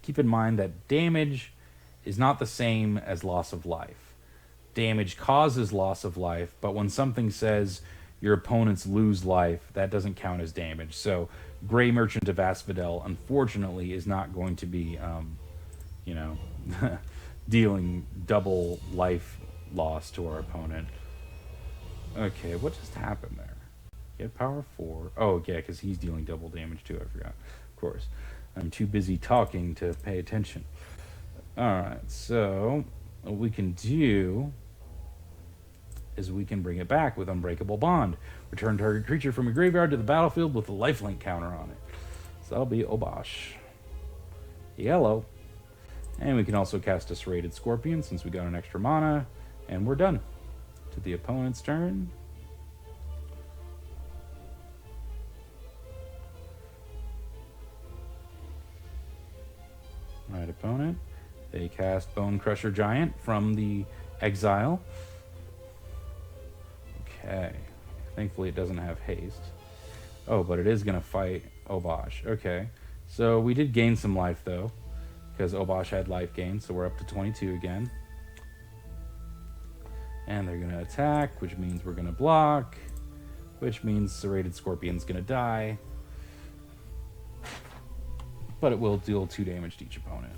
Keep in mind that damage is not the same as loss of life. Damage causes loss of life, but when something says your opponents lose life, that doesn't count as damage. So Grey Merchant of Asphodel, unfortunately, is not going to be, you know, dealing double life loss to our opponent. Okay, what just happened there? Get power 4. Oh, yeah, because he's dealing double damage too, I forgot. Of course. I'm too busy talking to pay attention. Alright, so what we can do is we can bring it back with Unbreakable Bond. Return target creature from your graveyard to the battlefield with a lifelink counter on it. So that'll be Obosh. Yellow. And we can also cast a Serrated Scorpion since we got an extra mana. And we're done. To the opponent's turn. Alright, opponent. They cast Bone Crusher Giant from the Exile. Okay. Thankfully it doesn't have haste. Oh, but it is going to fight Obosh. Okay. So we did gain some life, though, because Obosh had life gain, so we're up to 22 again. And they're going to attack, which means we're going to block, which means Serrated Scorpion's going to die. But it will deal 2 damage to each opponent.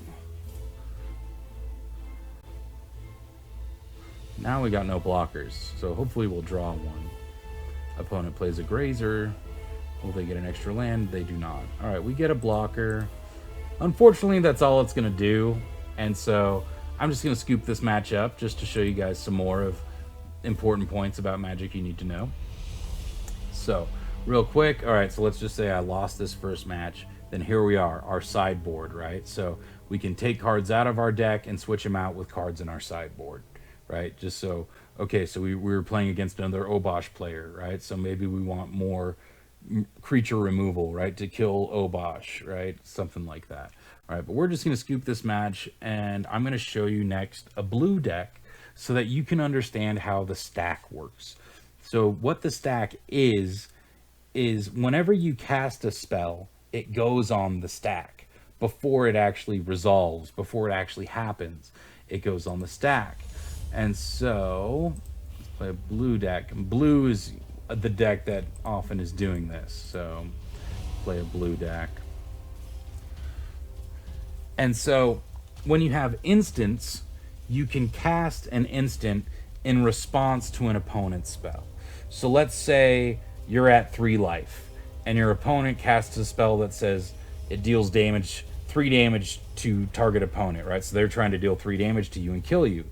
Now we got no blockers, so hopefully we'll draw one. Opponent plays a Grazer. Will they get an extra land? They do not. Alright, we get a blocker. Unfortunately, that's all it's going to do. And so I'm just going to scoop this match up just to show you guys some more of important points about Magic you need to know. So, real quick. Alright, so let's just say I lost this first match. Then here we are, our sideboard, right? So we can take cards out of our deck and switch them out with cards in our sideboard, right? Just so, okay, so we were playing against another Obosh player, right? So maybe we want more creature removal, right? To kill Obosh, right? Something like that. All right, but we're just going to scoop this match, and I'm going to show you next a blue deck so that you can understand how the stack works. So what the stack is whenever you cast a spell, it goes on the stack. Before it actually resolves, before it actually happens, it goes on the stack. And so, let's play a blue deck. Blue is the deck that often is doing this. So, play a blue deck. And so, when you have instants, you can cast an instant in response to an opponent's spell. So let's say you're at 3 life, and your opponent casts a spell that says it deals damage, 3 damage to target opponent, right? So they're trying to deal 3 damage to you and kill you.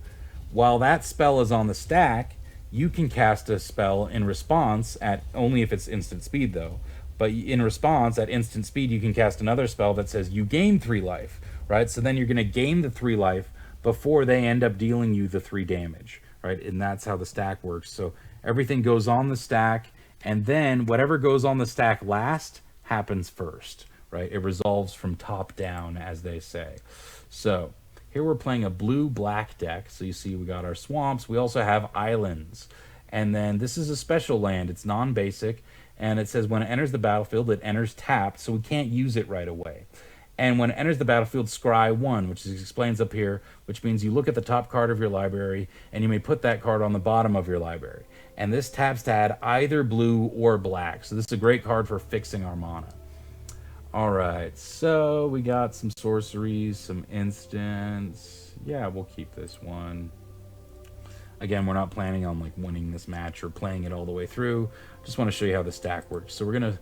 While that spell is on the stack, you can cast a spell in response at, only if it's instant speed though, but in response at instant speed, you can cast another spell that says you gain 3 life, right? So then you're going to gain the 3 life before they end up dealing you the 3 damage, right? And that's how the stack works. So everything goes on the stack, and then whatever goes on the stack last happens first, right? It resolves from top down, as they say. So here we're playing a blue-black deck. So you see we got our swamps. We also have islands. And then this is a special land. It's non-basic. And it says when it enters the battlefield, it enters tapped, so we can't use it right away. And when it enters the battlefield, scry 1, which explains up here, which means you look at the top card of your library, and you may put that card on the bottom of your library. And this taps to add either blue or black. So this is a great card for fixing our mana. All right, so we got some sorceries, some instants. Yeah, we'll keep this one. Again, we're not planning on like winning this match or playing it all the way through. Just want to show you how the stack works. So we're gonna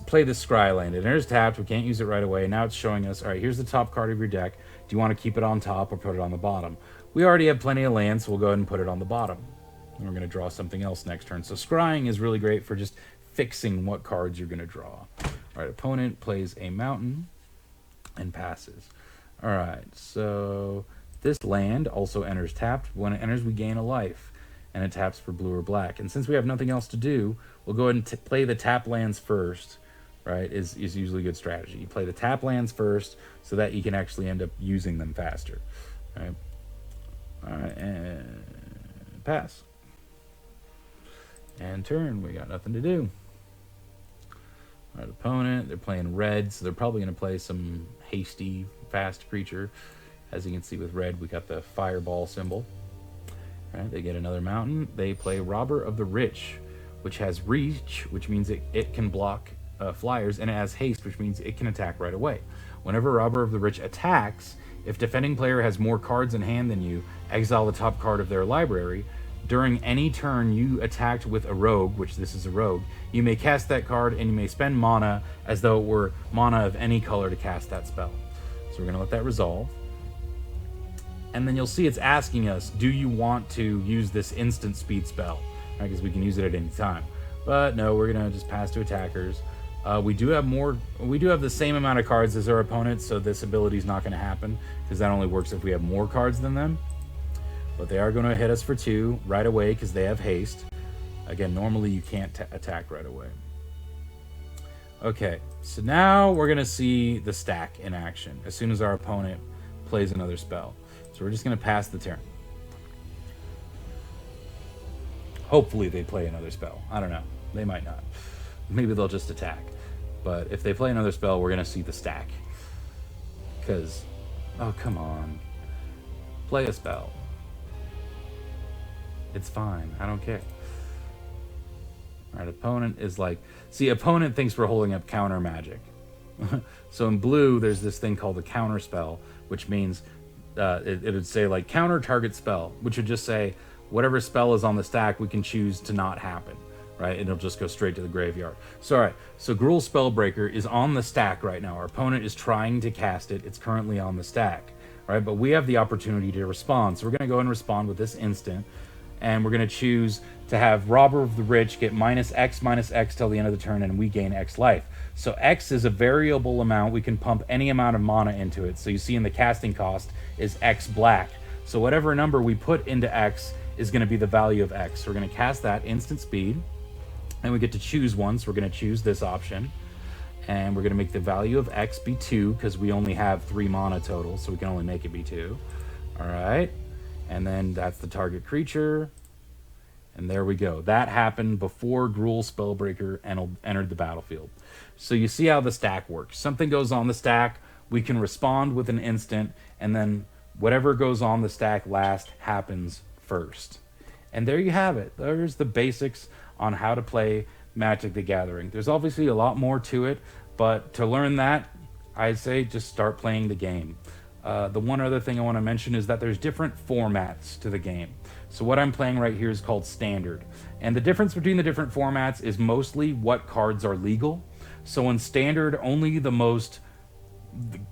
play this scry land. It enters tapped. We can't use it right away. Now it's showing us, all right, here's the top card of your deck. Do you want to keep it on top or put it on the bottom? We already have plenty of lands, so we'll go ahead and put it on the bottom. And we're going to draw something else next turn. So scrying is really great for just fixing what cards you're going to draw. All right, opponent plays a mountain and passes. All right, so this land also enters tapped. When it enters, we gain a life, and it taps for blue or black. And since we have nothing else to do, we'll go ahead and play the tap lands first, right, is usually a good strategy. You play the tap lands first so that you can actually end up using them faster. All right, and pass. And turn, we got nothing to do. All right, opponent, they're playing red, so they're probably going to play some hasty, fast creature. As you can see with red, we got the fireball symbol. All right, they get another mountain. They play Robber of the Rich, which has reach, which means it can block flyers, and it has haste, which means it can attack right away. Whenever Robber of the Rich attacks, if defending player has more cards in hand than you, exile the top card of their library. During any turn you attacked with a rogue, which this is a rogue, you may cast that card and you may spend mana as though it were mana of any color to cast that spell. So we're going to let that resolve. And then you'll see it's asking us, do you want to use this instant speed spell? Right, because we can use it at any time. But no, we're going to just pass to attackers. We do have the same amount of cards as our opponents, so this ability is not going to happen, because that only works if we have more cards than them. But they are going to hit us for 2 right away because they have haste. Again, normally you can't attack right away. Okay, so now we're going to see the stack in action as soon as our opponent plays another spell. So we're just going to pass the turn. Hopefully they play another spell. I don't know. They might not. Maybe they'll just attack. But if they play another spell, we're going to see the stack. Because, oh, come on. Play a spell. It's fine. I don't care. All right, opponent is like... See, opponent thinks we're holding up counter magic. So in blue, there's this thing called a counter spell, which means it would say like counter target spell, which would just say whatever spell is on the stack, we can choose to not happen, right? It'll just go straight to the graveyard. So, all right, so Gruul Spellbreaker is on the stack right now. Our opponent is trying to cast it. It's currently on the stack, right? But we have the opportunity to respond. So we're going to go and respond with this instant. And we're going to choose to have Robber of the Rich get -X till the end of the turn, and we gain X life. So X is a variable amount. We can pump any amount of mana into it. So you see in the casting cost is X black. So whatever number we put into X is going to be the value of X. So we're going to cast that instant speed, and we get to choose one. So we're going to choose this option. And we're going to make the value of X be 2 because we only have 3 mana total, so we can only make it be 2. All right. And then that's the target creature. And there we go. That happened before Gruul Spellbreaker entered the battlefield. So you see how the stack works. Something goes on the stack, we can respond with an instant, and then whatever goes on the stack last happens first. And there you have it. There's the basics on how to play Magic the Gathering. There's obviously a lot more to it, but to learn that, I'd say just start playing the game. The one other thing I want to mention is that there's different formats to the game. So what I'm playing right here is called Standard. And the difference between the different formats is mostly what cards are legal. So in Standard, only the most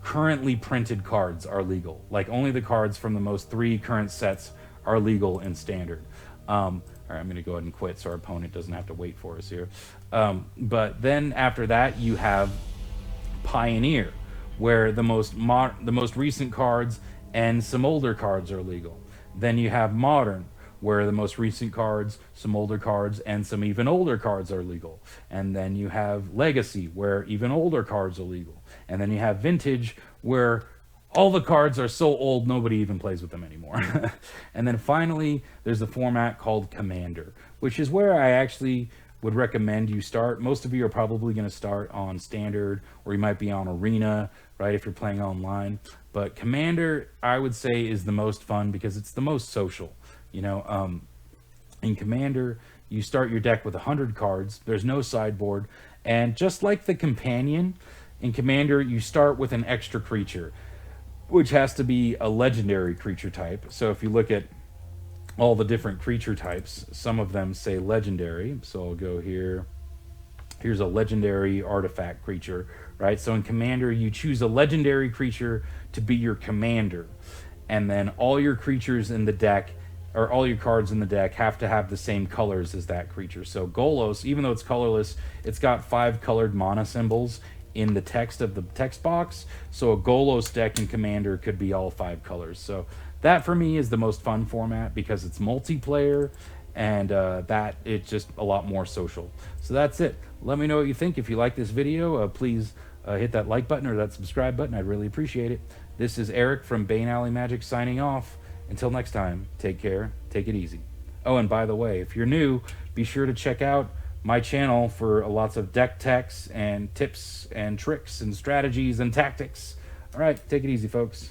currently printed cards are legal. Like only the cards from the most 3 current sets are legal in Standard. All right, I'm going to go ahead and quit so our opponent doesn't have to wait for us here. But then after that, you have Pioneer, where the most recent cards and some older cards are legal. Then you have Modern, where the most recent cards, some older cards, and some even older cards are legal. And then you have Legacy, where even older cards are legal. And then you have Vintage, where all the cards are so old nobody even plays with them anymore. And then finally, there's a format called Commander, which is where I actually would recommend you start. Most of you are probably going to start on Standard, or you might be on Arena, right, if you're playing online. But Commander, I would say, is the most fun because it's the most social. You know, in Commander, you start your deck with 100 cards. There's no sideboard. And just like the Companion, in Commander, you start with an extra creature, which has to be a legendary creature type. So if you look at all the different creature types, some of them say legendary. So I'll go here. Here's a legendary artifact creature, right? So in Commander, you choose a legendary creature to be your commander. And then all your creatures in the deck, or all your cards in the deck, have to have the same colors as that creature. So Golos, even though it's colorless, it's got 5 colored mana symbols in the text of the text box. So a Golos deck in Commander could be all 5 colors. So that for me is the most fun format because it's multiplayer and that it's just a lot more social. So that's it. Let me know what you think. If you like this video, please hit that like button or that subscribe button. I'd really appreciate it. This is Eric from Bane Alley Magic signing off. Until next time, take care, take it easy. Oh, and by the way, if you're new, be sure to check out my channel for lots of deck techs and tips and tricks and strategies and tactics. All right, take it easy, folks.